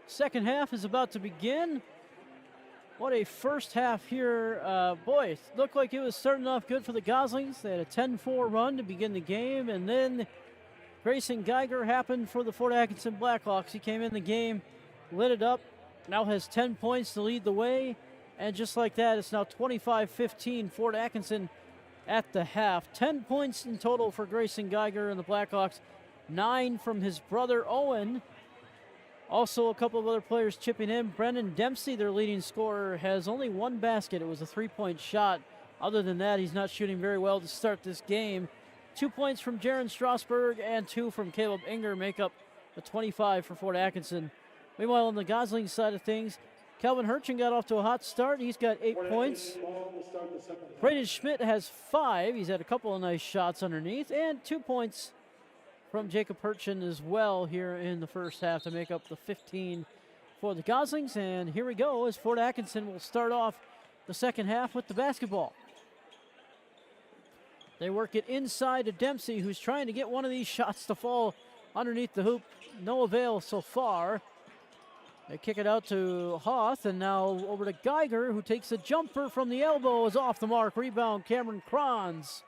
Second half is about to begin. What a first half here. Boy, it looked like it was starting off good for the Goslings. They had a 10-4 run to begin the game, and then Grayson Geiger happened for the Fort Atkinson Blackhawks. He came in the game, lit it up, now has 10 points to lead the way, and just like that, it's now 25-15 Fort Atkinson at the half. 10 points in total for Grayson Geiger and the Blackhawks, 9 from his brother Owen. Also, a couple of other players chipping in. Brennan Dempsey, their leading scorer, has only one basket. It was a 3-point shot. Other than that, he's not shooting very well to start this game. 2 points from Jaron Strasburg and 2 from Caleb Inger make up the 25 for Fort Atkinson. Meanwhile, on the Gosling side of things, Calvin Hurchin got off to a hot start. He's got 8 points. Braden Schmidt has 5. He's had a couple of nice shots underneath, and 2 points from Jacob Hurchin as well here in the first half to make up the 15 for the Goslings. And here we go as Fort Atkinson will start off the second half with the basketball. They work it inside to Dempsey, who's trying to get one of these shots to fall underneath the hoop. No avail so far. They kick it out to Hoth, and now over to Geiger, who takes a jumper from the elbow, is off the mark. Rebound, Cameron Kranz.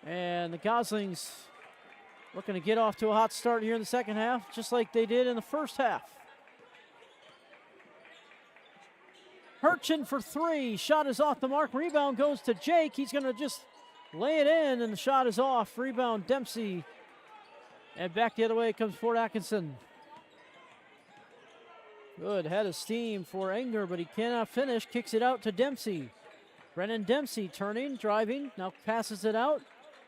And the Goslings looking to get off to a hot start here in the second half, just like they did in the first half. Hurchin for 3. Shot is off the mark. Rebound goes to Jake. He's going to just lay it in, and the shot is off. Rebound, Dempsey. And back the other way comes Fort Atkinson. Good head of steam for Enger, but he cannot finish. Kicks it out to Dempsey. Brennan Dempsey turning, driving, now passes it out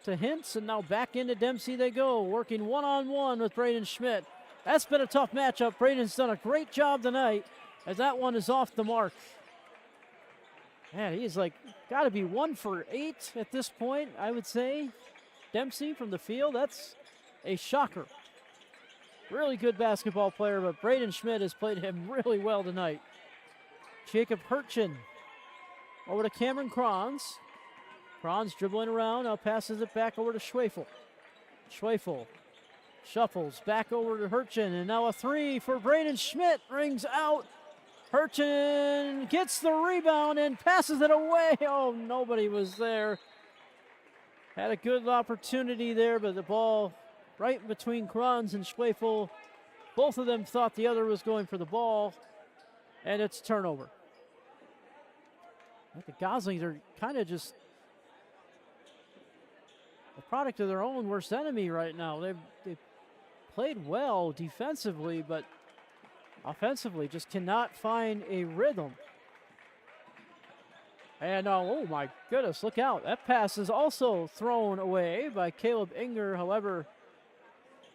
to Hintz, and now back into Dempsey they go, working one-on-one with Braden Schmidt. That's been a tough matchup. Braden's done a great job tonight, as that one is off the mark. Man, he's like got to be 1 for 8 at this point, I would say. Dempsey from the field, that's a shocker. Really good basketball player, but Braden Schmidt has played him really well tonight. Jacob Hurchin over to Cameron Kranz. Kranz dribbling around, now passes it back over to Schwefel. Schwefel shuffles back over to Hurchin, and now a 3 for Braden Schmidt. Rings out. Hurchin gets the rebound and passes it away. Oh, nobody was there. Had a good opportunity there, but the ball right between Kranz and Schwefel. Both of them thought the other was going for the ball, and it's turnover. I think the Goslings are kind of just a product of their own worst enemy right now. They've played well defensively, but offensively just cannot find a rhythm. And now, oh my goodness, look out. That pass is also thrown away by Caleb Inger. However,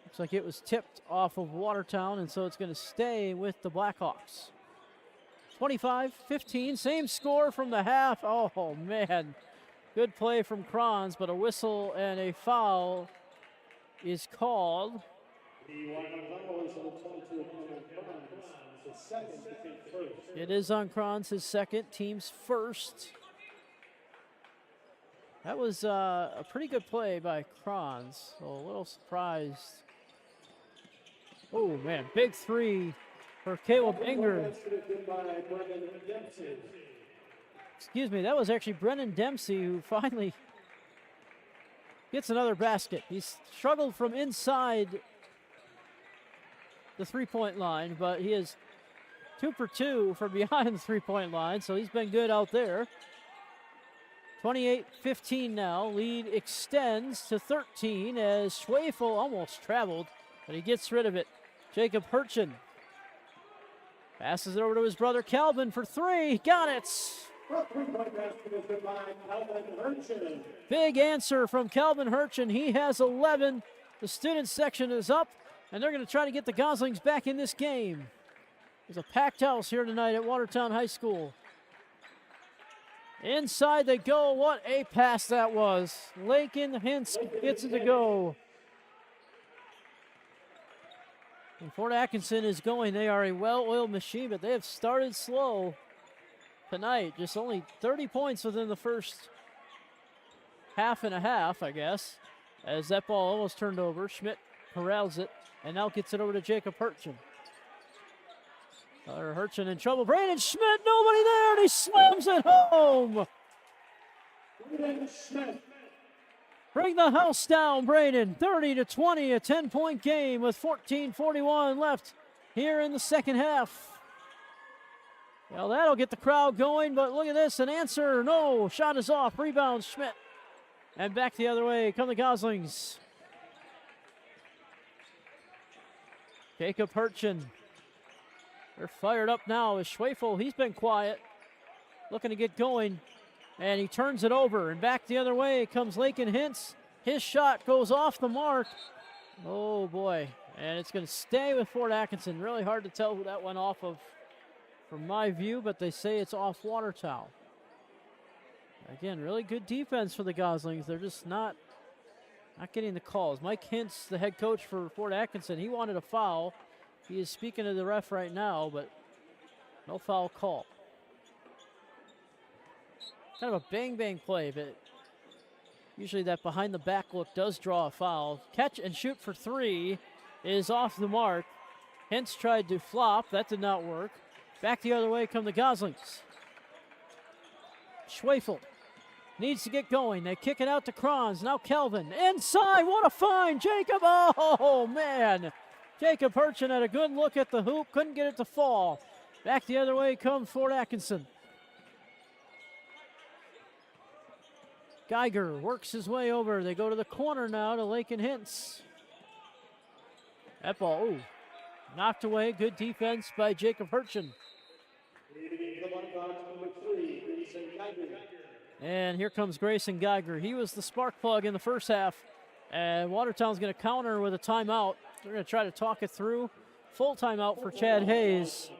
looks like it was tipped off of Watertown, and so it's going to stay with the Blackhawks. 25-15, same score from the half. Oh, man. Good play from Kranz, but a whistle and a foul is called. It is on Kranz, his second, team's first. That was a pretty good play by Kranz, so a little surprised. Oh, man, big 3 for Caleb Inger. Excuse me, that was actually Brennan Dempsey who finally gets another basket. He's struggled from inside the three-point line, but he is 2 for 2 from behind the three-point line, so he's been good out there. 28-15 now. Lead extends to 13 as Schwefel almost traveled, but he gets rid of it. Jacob Hurchin passes it over to his brother Calvin for 3. Got it! Big answer from Calvin Hurchin. He has 11. The student section is up, and they're going to try to get the Goslings back in this game. There's a packed house here tonight at Watertown High School. Inside they go. What a pass that was. Lakin Hintz gets it to go. And Fort Atkinson is going. They are a well-oiled machine, but they have started slow tonight. Just only 30 points within the first half and a half, I guess. as that ball almost turned over. Schmidt corrals it and now gets it over to Jacob Hurchin. Hurchin in trouble. Braden Schmidt, nobody there, and he slams it home. Bring the house down, Braden. 30-20, a 10-point game with 14:41 left here in the second half. Well, that'll get the crowd going, but look at this, an answer. No, shot is off. Rebound, Schmidt. And back the other way come the Goslings. Jacob Hurchin. They're fired up now as Schwefel. He's been quiet, looking to get going, and he turns it over. And back the other way comes Lakin Hintz. His shot goes off the mark. Oh, boy. And it's going to stay with Fort Atkinson. Really hard to tell who that went off of from my view, but they say it's off Watertown. Again, really good defense for the Goslings. They're just not getting the calls. Mike Hintz, the head coach for Fort Atkinson, he wanted a foul. He is speaking to the ref right now, but no foul call. Kind of a bang-bang play, but usually that behind-the-back look does draw a foul. Catch and shoot for three is off the mark. Hintz tried to flop. That did not work. Back the other way come the Goslings. Schwefel needs to get going. They kick it out to Kranz. Now Kelvin inside. What a find, Jacob. Oh, man. Jacob Hurchin had a good look at the hoop. Couldn't get it to fall. Back the other way comes Fort Atkinson. Geiger works his way over. They go to the corner now to Lakin Hintz. That ball, ooh, knocked away. Good defense by Jacob Hurchin. And here comes Grayson Geiger. He was the spark plug in the first half. And Watertown's going to counter with a timeout. They're going to try to talk it through. Full timeout for Chad Hayes.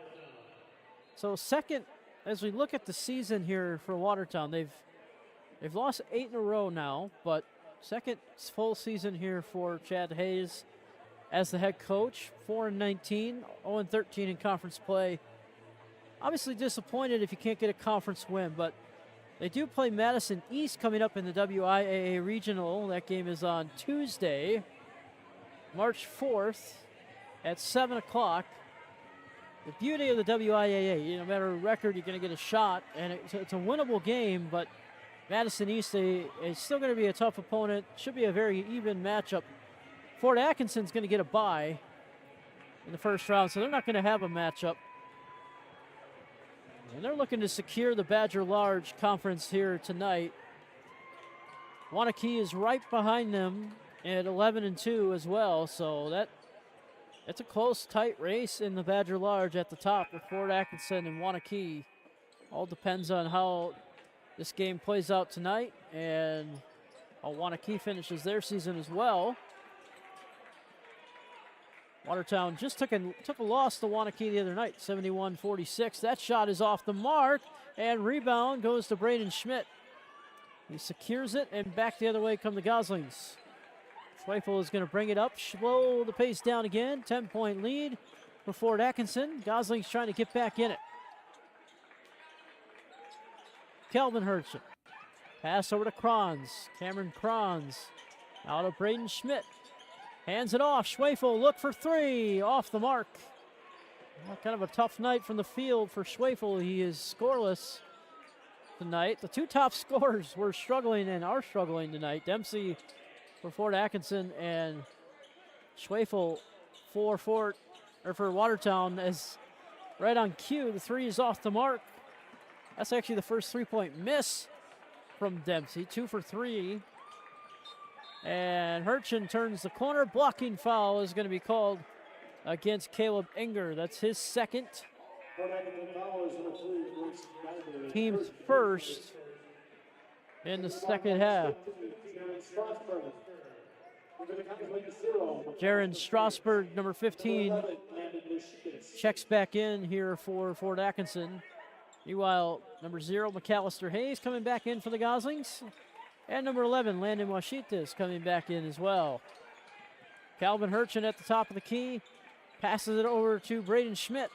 So second, as we look at the season here for Watertown, they've lost 8 in a row now, but second full season here for Chad Hayes as the head coach. 4-19, 0-13 in conference play. Obviously disappointed if you can't get a conference win, but they do play Madison East coming up in the WIAA Regional. That game is on Tuesday, March 4th at 7 o'clock. The beauty of the WIAA, no matter record, you're going to get a shot, and it's a winnable game, but Madison East is still going to be a tough opponent. Should be a very even matchup. Fort Atkinson's going to get a bye in the first round, so they're not going to have a matchup. And they're looking to secure the Badger Large Conference here tonight. Wanakee is right behind them at 11-2 as well, so that's a close, tight race in the Badger Large at the top with Fort Atkinson and Wanakee. All depends on how this game plays out tonight and how Wanakee finishes their season as well. Watertown just took a loss to Wanakee the other night, 71-46. That shot is off the mark, and rebound goes to Braden Schmidt. He secures it, and back the other way come the Goslings. Schwefel is going to bring it up, slow the pace down again. 10-point lead for Fort Atkinson. Goslings trying to get back in it. Kelvin Hurchin. Pass over to Kranz. Cameron Kranz. Out of Braden Schmidt. Hands it off. Schwefel, look for three. Off the mark. Well, kind of a tough night from the field for Schwefel. He is scoreless tonight. The two top scorers were struggling and are struggling tonight. Dempsey for Fort Atkinson and Schwefel for Watertown, as right on cue, the three is off the mark. That's actually the first three-point miss from Dempsey. 2 for 3. And Hurchin turns the corner. Blocking foul is going to be called against Caleb Enger. That's his second. Team's first in the second half. Jaron Strasburg, number 15, checks back in here for Fort Atkinson. Meanwhile, number 0, McAllister Hayes, coming back in for the Goslings. And number 11, Landon Washitas, coming back in as well. Calvin Hurchin at the top of the key. Passes it over to Braden Schmidt.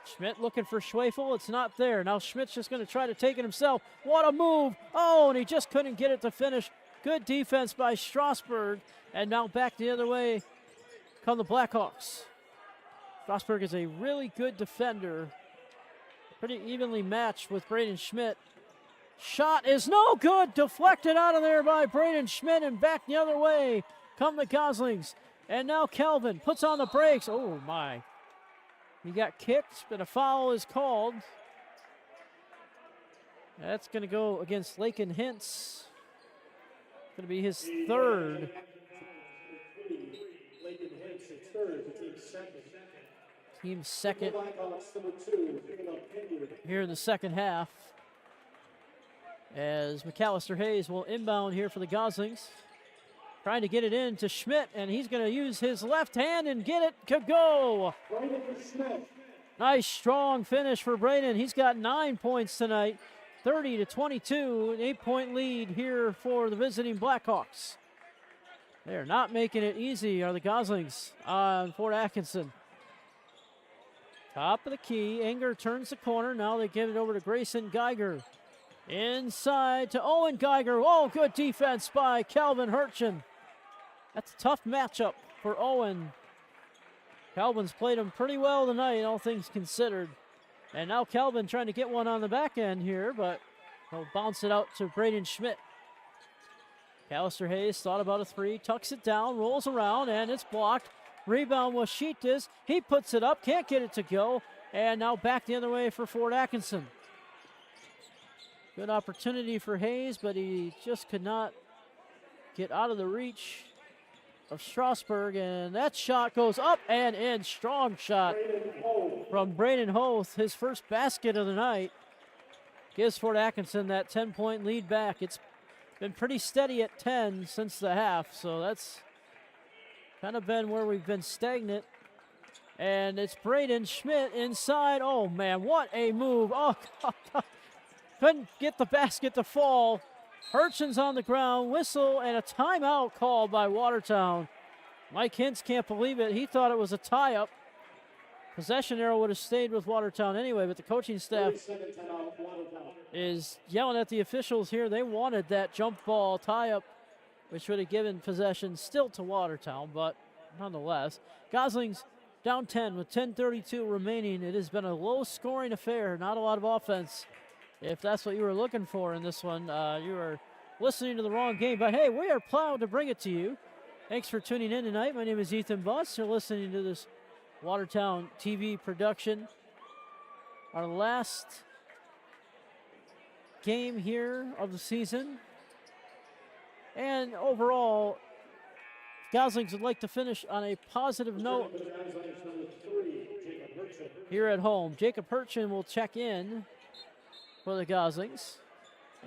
Schmidt looking for Schwefel. It's not there. Now Schmidt's just going to try to take it himself. What a move. Oh, and he just couldn't get it to finish. Good defense by Strasburg. And now back the other way come the Blackhawks. Strasburg is a really good defender. Pretty evenly matched with Braden Schmidt. Shot is no good. Deflected out of there by Braden Schmidt, and back the other way come the Goslings. And now Calvin puts on the brakes. Oh, my. He got kicked, but a foul is called. That's going to go against Lakin Hintz. Going to be his third.
Lakin Hintz, his third, the team's second.
Team second
Number 2, picking up injured.
here in the second half. As McAllister Hayes will inbound here for the Goslings. Trying to get it in to Schmidt, and he's going to use his left hand and get it to go. Nice, strong finish for Braden. He's got 9 points tonight, 30-22, an 8-point lead here for the visiting Blackhawks. They're not making it easy, are the Goslings on Fort Atkinson. Top of the key, Enger turns the corner. Now they give it over to Grayson Geiger. Inside to Owen Geiger. Oh, good defense by Calvin Hurchin. That's a tough matchup for Owen. Calvin's played him pretty well tonight, all things considered. And now Calvin trying to get one on the back end here, but he'll bounce it out to Braden Schmidt. McAllister Hayes thought about a three, tucks it down, rolls around, and it's blocked. Rebound was Sheetis. He puts it up, can't get it to go. And now back the other way for Fort Atkinson. Good opportunity for Hayes, but he just could not get out of the reach of Strasburg, and that shot goes up and in. Strong shot from Braden Hoth, his first basket of the night. Gives Fort Atkinson that 10-point lead back. It's been pretty steady at 10 since the half, so that's kind of been where we've been stagnant. And it's Braden Schmidt inside. Oh, man, what a move. Oh, God. Couldn't get the basket to fall. Hurchin's on the ground, whistle, and a timeout called by Watertown. Mike Hintz can't believe it. He thought it was a tie-up. Possession arrow would have stayed with Watertown anyway, but the coaching staff is yelling at the officials here. They wanted that jump ball tie-up, which would have given possession still to Watertown, but nonetheless. Goslings down 10 with 10:32 remaining. It has been a low-scoring affair, not a lot of offense. If that's what you were looking for in this one, you are listening to the wrong game. But hey, we are proud to bring it to you. Thanks for tuning in tonight. My name is Ethan Buss. You're listening to this Watertown TV production. Our last game here of the season. And overall, Goslings would like to finish on a positive note here at home. Jacob Hurchin will check in for the Goslings.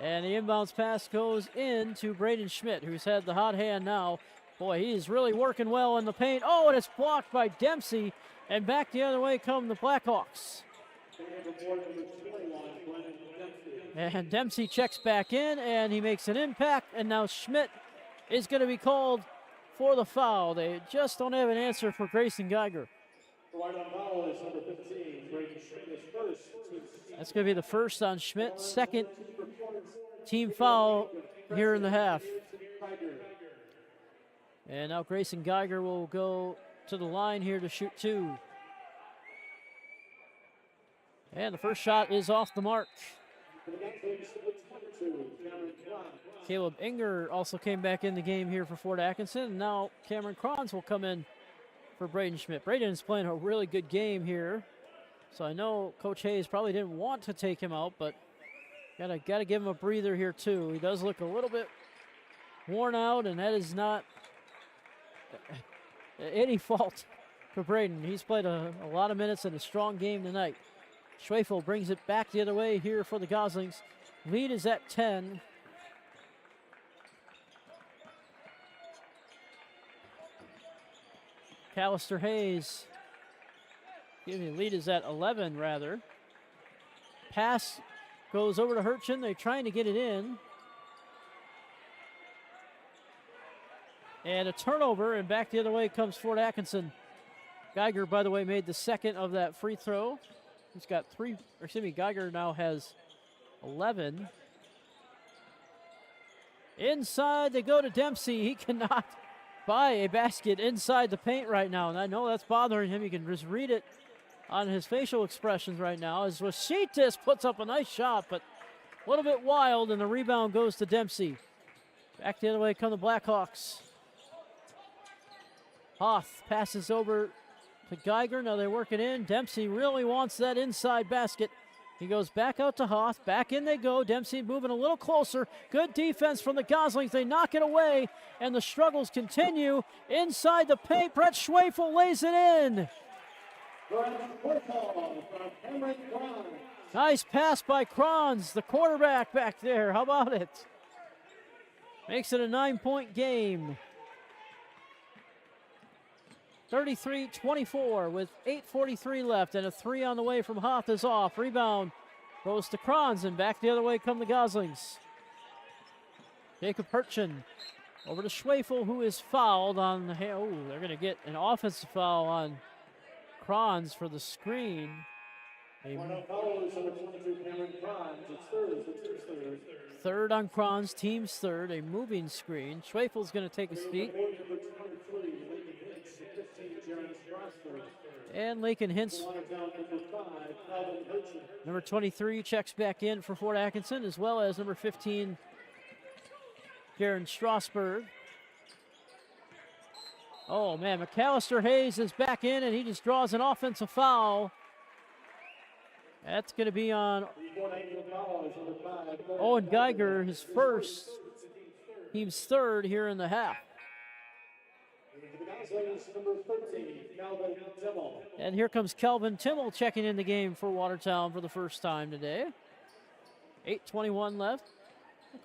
And the inbounds pass goes in to Braden Schmidt, who's had the hot hand now. Boy, he's really working well in the paint. Oh, and it's blocked by Dempsey. And back the other way come the Blackhawks. And Dempsey checks back in, and he makes an impact. And now Schmidt is going to be called for the foul. They just don't have an answer for Grayson Geiger. That's going to be the first on Schmidt. Second team foul here in the half. And now Grayson Geiger will go to the line here to shoot two. And the first shot is off the mark. Caleb Enger also came back in the game here for Fort Atkinson. And now Cameron Kranz will come in for Braden Schmidt. Braden is playing a really good game here. So I know Coach Hayes probably didn't want to take him out, but gotta give him a breather here too. He does look a little bit worn out, and that is not any fault for Braden. He's played a lot of minutes and a strong game tonight. Schwefel brings it back the other way here for the Goslings. Lead is at 10. McAllister Hayes. Lead is at 11, rather. Pass goes over to Hurchin. They're trying to get it in. And a turnover, and back the other way comes Fort Atkinson. Geiger, by the way, made the second of that free throw. He's got Geiger now has 11. Inside they go to Dempsey. He cannot buy a basket inside the paint right now, and I know that's bothering him. You can just read it on his facial expressions right now. As Washitis puts up a nice shot, but a little bit wild, and the rebound goes to Dempsey. Back the other way come the Blackhawks. Hoth passes over to Geiger. Now they work it in. Dempsey really wants that inside basket. He goes back out to Hoth. Back in they go. Dempsey moving a little closer. Good defense from the Goslings. They knock it away, and the struggles continue. Inside the paint, Brett Schwefel lays it in. Nice pass by Kranz, the quarterback back there. How about it? Makes it a 9-point game. 33-24 with 8:43 left, and a three on the way from Hoth is off. Rebound goes to Kranz, and back the other way come the Goslings. Jacob Hurchin over to Schwefel, who is fouled on the hand. Oh, they're going to get an offensive foul on Kranz for the screen. Third on Kranz, team's third, a moving screen. Schwefel's going to take his feet. And Lakin Hintz, number 23, checks back in for Fort Atkinson, as well as number 15, Jaron Strasburg. Oh, man, McAllister Hayes is back in, and he just draws an offensive foul. That's going to be on Owen Geiger, his first, team's third here in the half. And here comes Kelvin Timmel checking in the game for Watertown for the first time today. 8:21 left.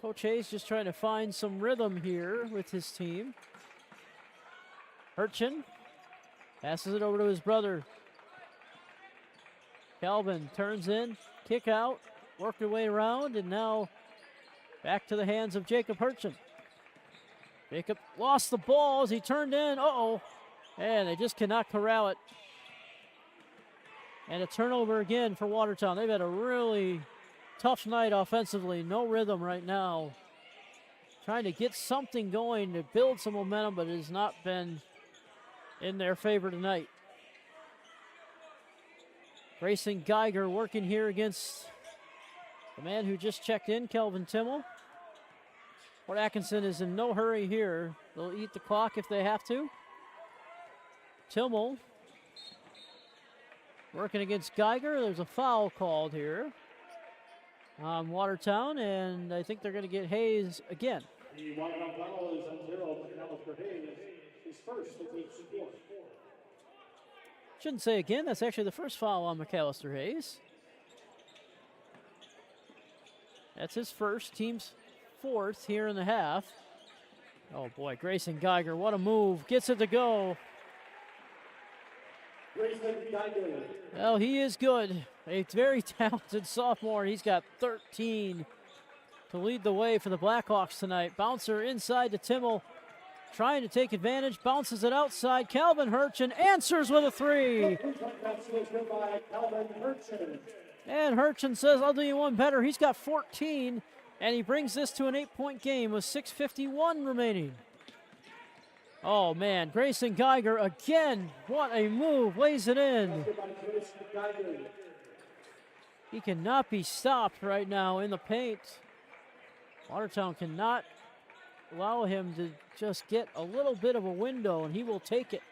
Coach Hayes just trying to find some rhythm here with his team. Hurchin passes it over to his brother. Kelvin turns in, kick out, worked their way around, and now back to the hands of Jacob Hurchin. Jacob lost the ball as he turned in. Uh-oh. And they just cannot corral it. And a turnover again for Watertown. They've had a really tough night offensively. No rhythm right now. Trying to get something going to build some momentum, but it has not been in their favor tonight. Grayson Geiger working here against the man who just checked in, Kelvin Timmel. Fort Atkinson is in no hurry here. They'll eat the clock if they have to. Timmel working against Geiger. There's a foul called here on Watertown, and I think they're going to get Hayes again.
The Watertown foul is on zero. McAllister Hayes is first.
Shouldn't say again. That's actually the first foul on McAllister Hayes. That's his first, team's fourth here in the half. Oh boy, Grayson Geiger, what a move. Gets it to go.
Grayson Geiger.
Well, he is good. A very talented sophomore. He's got 13 to lead the way for the Blackhawks tonight. Bouncer inside to Timmel. Trying to take advantage, bounces it outside. Calvin Hurchin answers with a three. And Hurchin says, I'll do you one better. He's got 14, and he brings this to an 8-point game with 6:51 remaining. Oh, man, Grayson Geiger again. What a move, lays it in. He cannot be stopped right now in the paint. Watertown cannot allow him to just get a little bit of a window, and he will take it.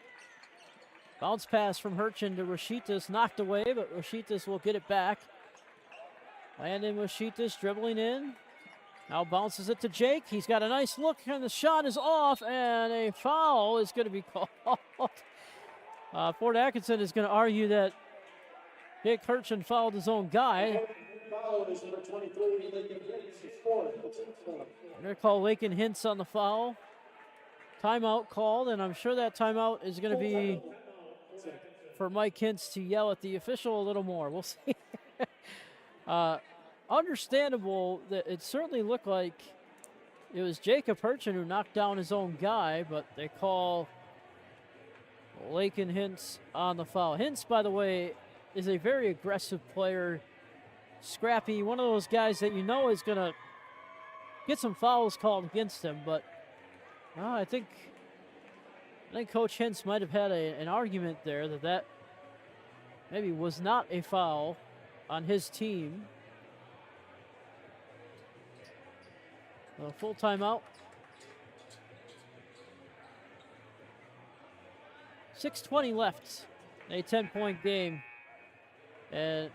Bounce pass from Hurchin to Rashitas, knocked away, but Rashitas will get it back. Landon Rashitas dribbling in. Now bounces it to Jake. He's got a nice look, and the shot is off, and a foul is going to be called. Fort Atkinson is going to argue that Jake Hurchin fouled his own guy. They're going to call Lakin Hintz on the foul. Timeout called, and I'm sure that timeout is going to be for Mike Hintz to yell at the official a little more. We'll see. Understandable that it certainly looked like it was Jacob Hurchin who knocked down his own guy, but they call Lakin Hintz on the foul. Hintz, by the way, is a very aggressive player, scrappy, one of those guys that you know is going to get some fouls called against him, but I think Coach Hintz might have had an argument there that maybe was not a foul on his team. A full timeout. 6:20 left. A 10-point game. And it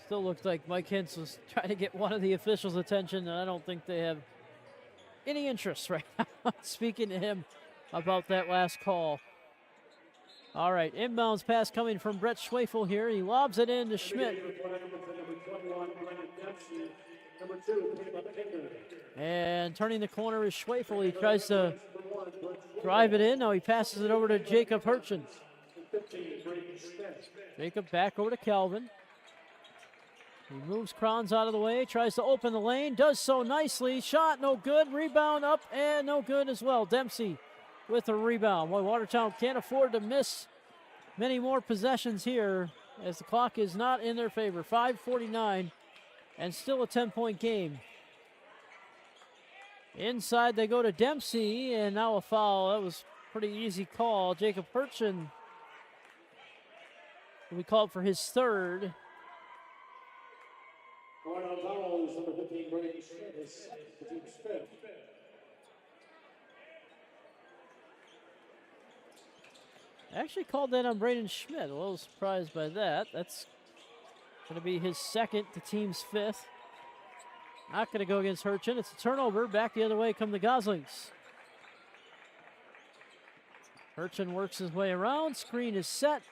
still looks like Mike Hintz was trying to get one of the officials' attention, and I don't think they have any interest right now speaking to him about that last call. All right, inbounds pass coming from Brett Schwefel here. He lobs it in to Schmidt. And turning the corner is Schwefel. He tries to drive it in. Now he passes it over to Jacob Hurchin. Jacob back over to Calvin. He moves Kranz out of the way, tries to open the lane, does so nicely. Shot, no good. Rebound up and no good as well. Dempsey with a rebound. Boy, Watertown can't afford to miss many more possessions here as the clock is not in their favor. 5:49 and still a 10-point game. Inside they go to Dempsey, and now a foul. That was a pretty easy call. Jacob Hurchin will be called for his third. Actually called that on Braden Schmidt. A little surprised by that. That's going to be his second, the team's fifth. Not going to go against Hurchin. It's a turnover. Back the other way come the Goslings. Hurchin works his way around. Screen is set.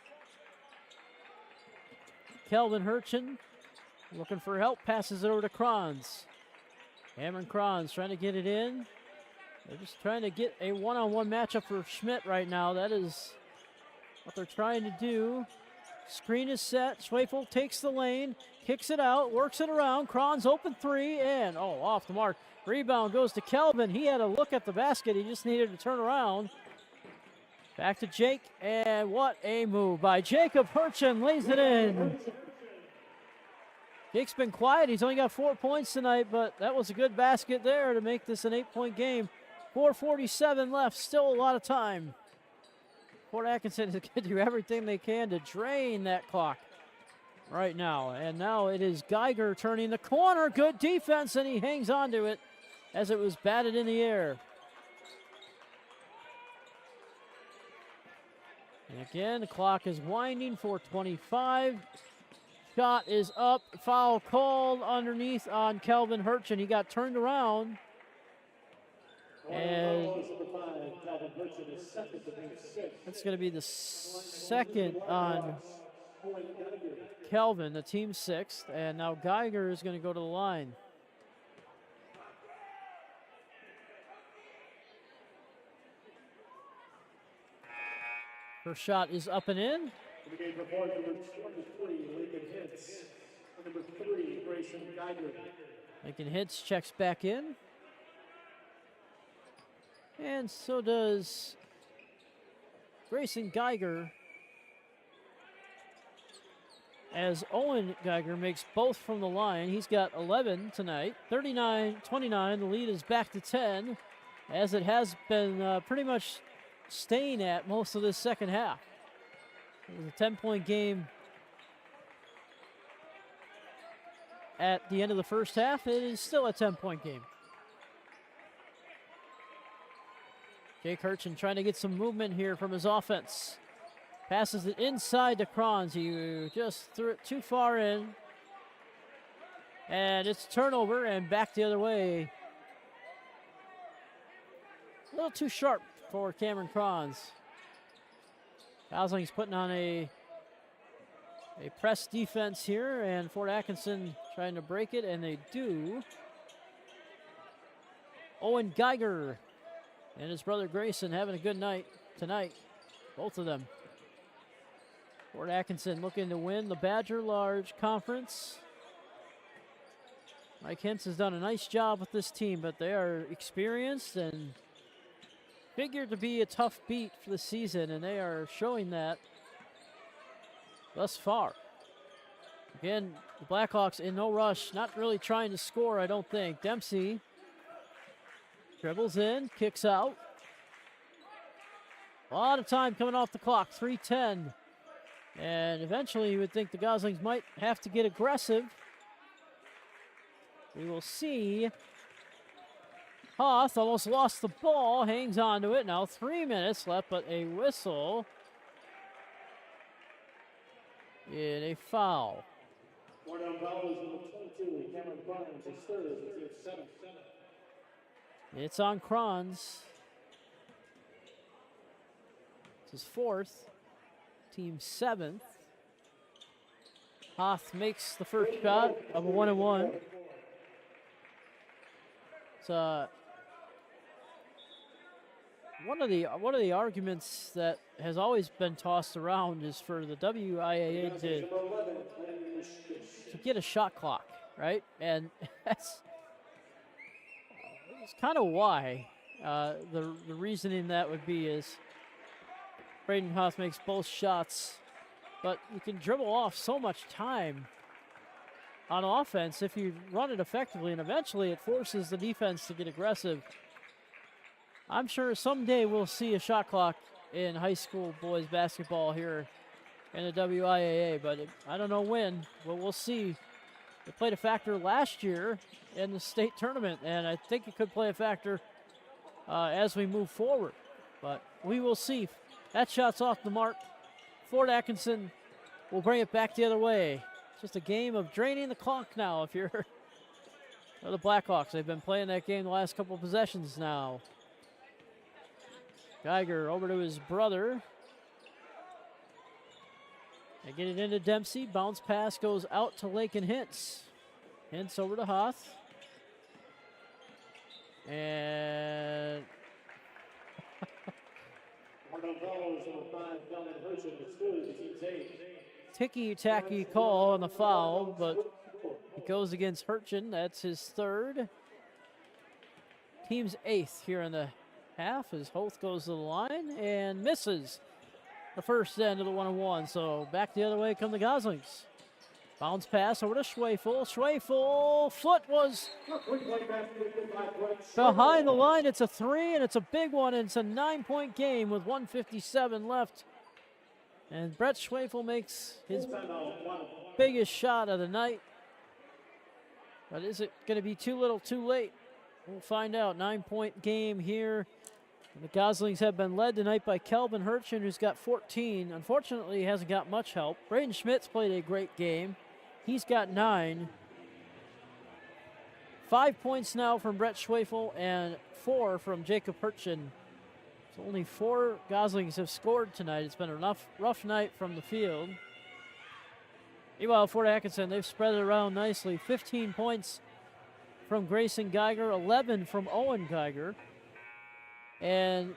Kelvin Hurchin looking for help. Passes it over to Kranz. Cameron Kranz trying to get it in. They're just trying to get a one-on-one matchup for Schmidt right now. That is what they're trying to do. Screen is set. Schwefel takes the lane, kicks it out, works it around. Kranz open three, and off the mark. Rebound goes to Kelvin. He had a look at the basket. He just needed to turn around. Back to Jake, and what a move by Jacob Hurchin. Lays it in. Jake's been quiet. He's only got 4 points tonight, but that was a good basket there to make this an 8-point game. 4:47 left. Still a lot of time. Fort Atkinson is going to do everything they can to drain that clock right now. And now it is Geiger turning the corner. Good defense, and he hangs on to it as it was batted in the air. And again, the clock is winding. 4:25. Shot is up. Foul called underneath on Kelvin Hurchin. He got turned around. And that's going to be the second on Kelvin, the team's sixth. And now Geiger is going to go to the line. Her shot is up and in. Lincoln Hintz checks back in. And so does Grayson Geiger, as Owen Geiger makes both from the line. He's got 11 tonight. 39-29. The lead is back to 10, as it has been pretty much staying at most of this second half. It was a 10-point game at the end of the first half. It is still a 10-point game. Jake Hurchin trying to get some movement here from his offense. Passes it inside to Kranz. He just threw it too far in. And it's turnover and back the other way. A little too sharp for Cameron Kranz. Gosling's putting on a press defense here, and Fort Atkinson trying to break it, and they do. Owen Geiger and his brother Grayson having a good night tonight, both of them. Fort Atkinson looking to win the Badger Large Conference. Mike Hintz has done a nice job with this team, but they are experienced and figured to be a tough beat for the season, and they are showing that thus far. Again, the Blackhawks in no rush, not really trying to score, I don't think. Dempsey dribbles in, kicks out. A lot of time coming off the clock, 3:10. And eventually you would think the Goslings might have to get aggressive. We will see. Hoth almost lost the ball, hangs on to it. Now 3 minutes left, but a whistle in a foul.
Watertown foul is number 22, Cameron Barnes, his third, his seventh.
It's on Kranz. It's his fourth, team seventh. Hoth makes the first shot of a 1-1. It's one of the arguments that has always been tossed around is for the WIAA to get a shot clock, right? And that's kind of why the reasoning that would be is Braden Hoth makes both shots, but you can dribble off so much time on offense if you run it effectively, and eventually it forces the defense to get aggressive. I'm sure someday we'll see a shot clock in high school boys basketball here in the WIAA, but I don't know when, but we'll see. It played a factor last year in the state tournament, and I think it could play a factor as we move forward, but we will see. That shot's off the mark. Fort Atkinson will bring it back the other way. It's just a game of draining the clock now if you're the Blackhawks. They've been playing that game the last couple of possessions now. Geiger over to his brother. They get it into Dempsey. Bounce pass goes out to Lakin Hintz. Hintz over to Hoth. And ticky-tacky call on the foul, but it goes against Hurchin. That's his third. Team's eighth here in the half as Hoth goes to the line and misses the first end of the 1-1. So back the other way come the Goslings. Bounce pass over to Schwefel. Schwefel, foot was behind the line. It's a three, and it's a big one, and it's a 9-point game with 1:57 left. And Brett Schwefel makes his biggest shot of the night. But is it going to be too little, too late? We'll find out. 9-point game here. And the Goslings have been led tonight by Kelvin Hurchin, who's got 14. Unfortunately, he hasn't got much help. Braden Schmitz played a great game. He's got 9. 5 points now from Brett Schwefel and 4 from Jacob Hurchin. So only 4 Goslings have scored tonight. It's been a rough night from the field. Meanwhile, Fort Atkinson, they've spread it around nicely. 15 points from Grayson Geiger, 11 from Owen Geiger. And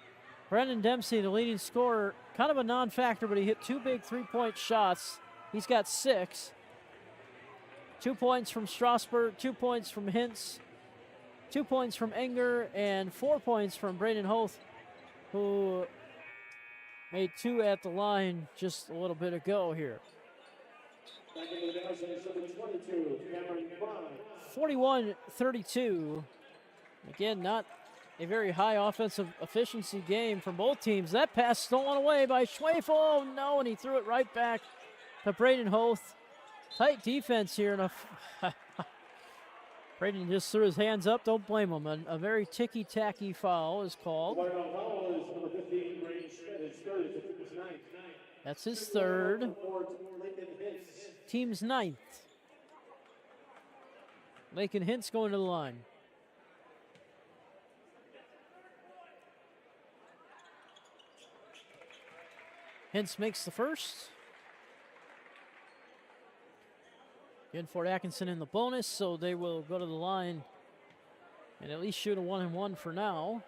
Brendan Dempsey, the leading scorer, kind of a non-factor, but he hit 2 big 3-point shots. He's got 6. 2 points from Strasburg, 2 points from Hintz, 2 points from Enger, and 4 points from Braden Hoth, who made 2 at the line just a little bit ago here. 41-32. Again, not a very high offensive efficiency game from both teams. That pass stolen away by Schwefel. Oh, no, and he threw it right back to Braden Hoth. Tight defense here. Braden just threw his hands up. Don't blame him. A very ticky-tacky foul is called. That's his third. Team's 9th. Lakin Hintz going to the line. Hintz makes the first. Again, Fort Atkinson in the bonus, so they will go to the line and at least shoot a 1-1 for now.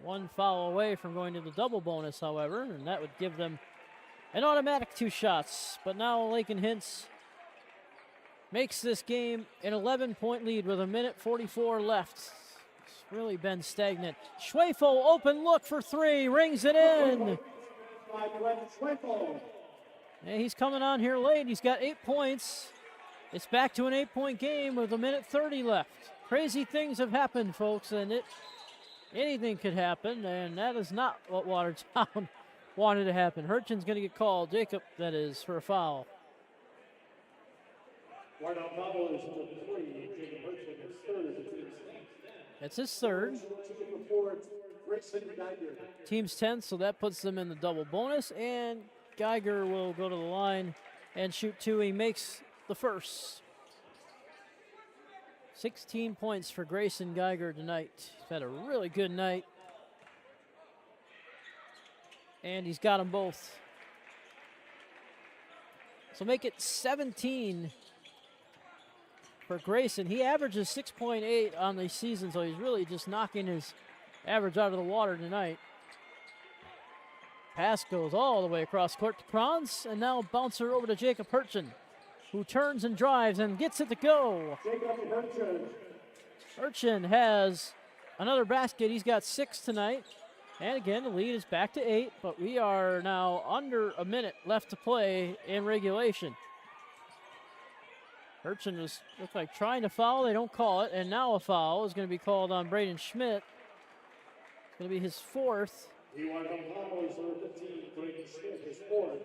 1 foul away from going to the double bonus, however, and that would give them an automatic 2 shots. But now Lakin Hintz makes this game an 11-point lead with 1:44 left. It's really been stagnant. Schwefel, open look for 3, rings it in. And he's coming on here late. He's got 8 points. It's back to an 8-point game with 1:30 left. Crazy things have happened, folks, and anything could happen, and that is not what Watertown wanted to happen. Hurchin's going to get called, Jacob, that is, for a foul.
Watertown foul is number 3. Jacob Hurchin is third of the team's 10.
That's his third. Team's 10, so that puts them in the double bonus, and Geiger will go to the line and shoot 2. He makes the first. 16 points for Grayson Geiger tonight. He's had a really good night. And he's got them both. So make it 17 for Grayson. He averages 6.8 on the season, so he's really just knocking his average out of the water tonight. Pass goes all the way across court to Kranz, and now bouncer over to Jacob Hurchin, who turns and drives and gets it to go. Hurchin has another basket. He's got 6 tonight. And again, the lead is back to 8, but we are now under a minute left to play in regulation. Hurchin was looked like trying to foul. They don't call it, and now a foul is going to be called on Braden Schmidt. It's going to be his 4th. His 4th.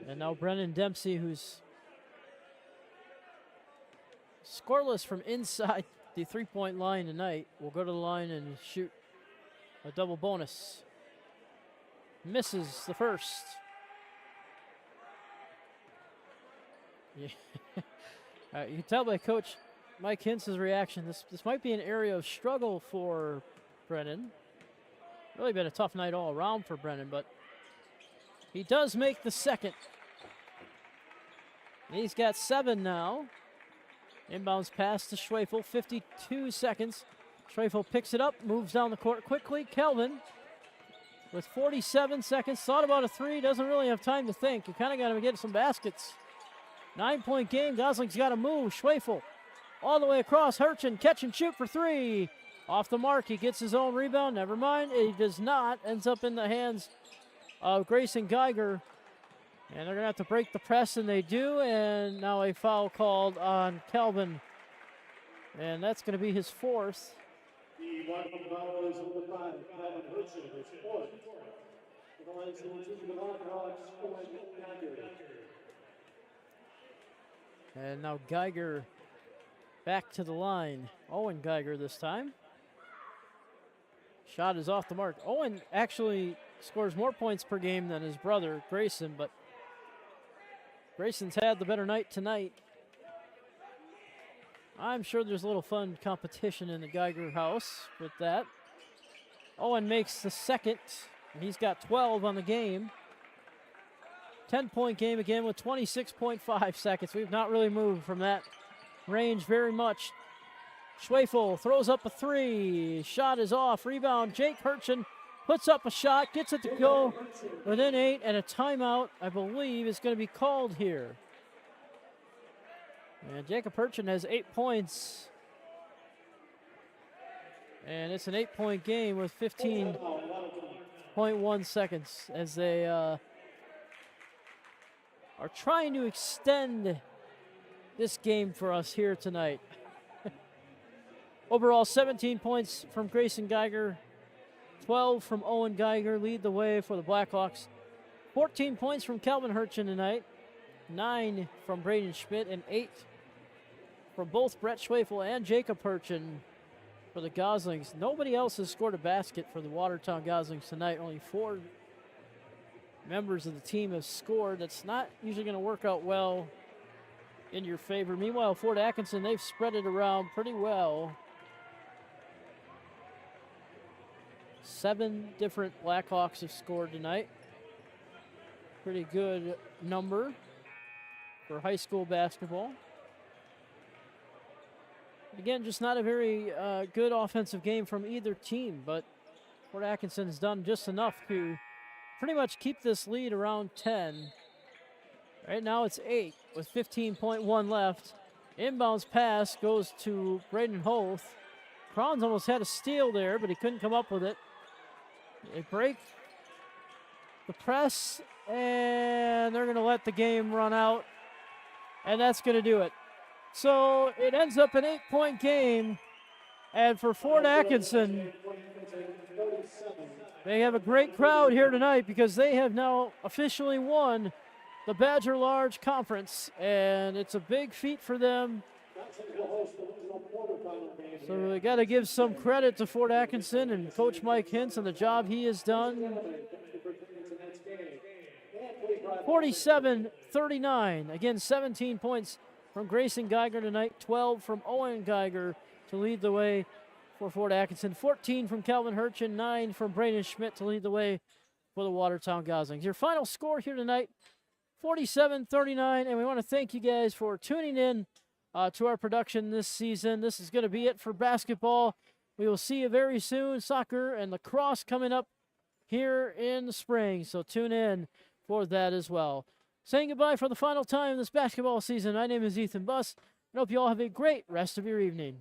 And now Brennan Dempsey, who's scoreless from inside the 3-point line tonight, will go to the line and shoot a double bonus. Misses the first. Yeah. You can tell by Coach Mike Hintz's reaction, this might be an area of struggle for Brennan. Really been a tough night all around for Brennan, but he does make the second. And he's got 7 now. Inbounds pass to Schwefel, 52 seconds. Schwefel picks it up, moves down the court quickly. Kelvin with 47 seconds, thought about a 3, doesn't really have time to think. You kind of got to get some baskets. 9-point game, Gosling's got to move. Schwefel all the way across, Hurchin, catch and shoot for 3. Off the mark, he gets his own rebound, never mind, he does not. Ends up in the hands of Grayson Geiger. And they're going to have to break the press, and they do. And now a foul called on Kelvin. And that's going to be his 4th.
The Watertown foul is number 5, Calvin Hurchin, his 4th. The line to the Blackhawks, Owen Geiger.
And now Geiger back to the line. Owen Geiger this time. Shot is off the mark. Owen actually scores more points per game than his brother, Grayson, but Grayson's had the better night tonight. I'm sure there's a little fun competition in the Geiger house with that. Owen makes the second, and he's got 12 on the game. 10-point game again with 26.5 seconds. We've not really moved from that range very much. Schwefel throws up a 3. Shot is off. Rebound. Jake Hurchin puts up a shot, gets it to go within 8, and a timeout, I believe, is going to be called here. And Jacob Hurchin has 8 points. And it's an 8-point game with 15.1 seconds as they are trying to extend this game for us here tonight. Overall, 17 points from Grayson Geiger. 12 from Owen Geiger lead the way for the Blackhawks. 14 points from Calvin Hurchin tonight. 9 from Braden Schmidt and 8 from both Brett Schwefel and Jacob Hurchin for the Goslings. Nobody else has scored a basket for the Watertown Goslings tonight. Only 4 members of the team have scored. That's not usually going to work out well in your favor. Meanwhile, Fort Atkinson, they've spread it around pretty well. 7 different Blackhawks have scored tonight. Pretty good number for high school basketball. Again, just not a very good offensive game from either team, but Fort Atkinson has done just enough to pretty much keep this lead around 10. Right now it's 8 with 15.1 left. Inbounds pass goes to Braden Hoth. Kranz almost had a steal there, but he couldn't come up with it. They break the press, And they're going to let the game run out. And that's going to do it. So it ends up an 8-point game. And for Fort Atkinson, they have a great crowd here tonight because they have now officially won the Badger Large Conference. And it's a big feat for them. So we got to give some credit to Fort Atkinson and Coach Mike Hintz and the job he has done. 47-39. Again, 17 points from Grayson Geiger tonight, 12 from Owen Geiger to lead the way for Fort Atkinson, 14 from Calvin Hirchin, 9 from Brayden Schmidt to lead the way for the Watertown Goslings. Your final score here tonight, 47-39, and we want to thank you guys for tuning in to our production this season. This is going to be it for basketball. We will see you very soon. Soccer and lacrosse coming up here in the spring, so tune in for that as well. Saying goodbye for the final time this basketball season, my name is Ethan Buss, and hope you all have a great rest of your evening.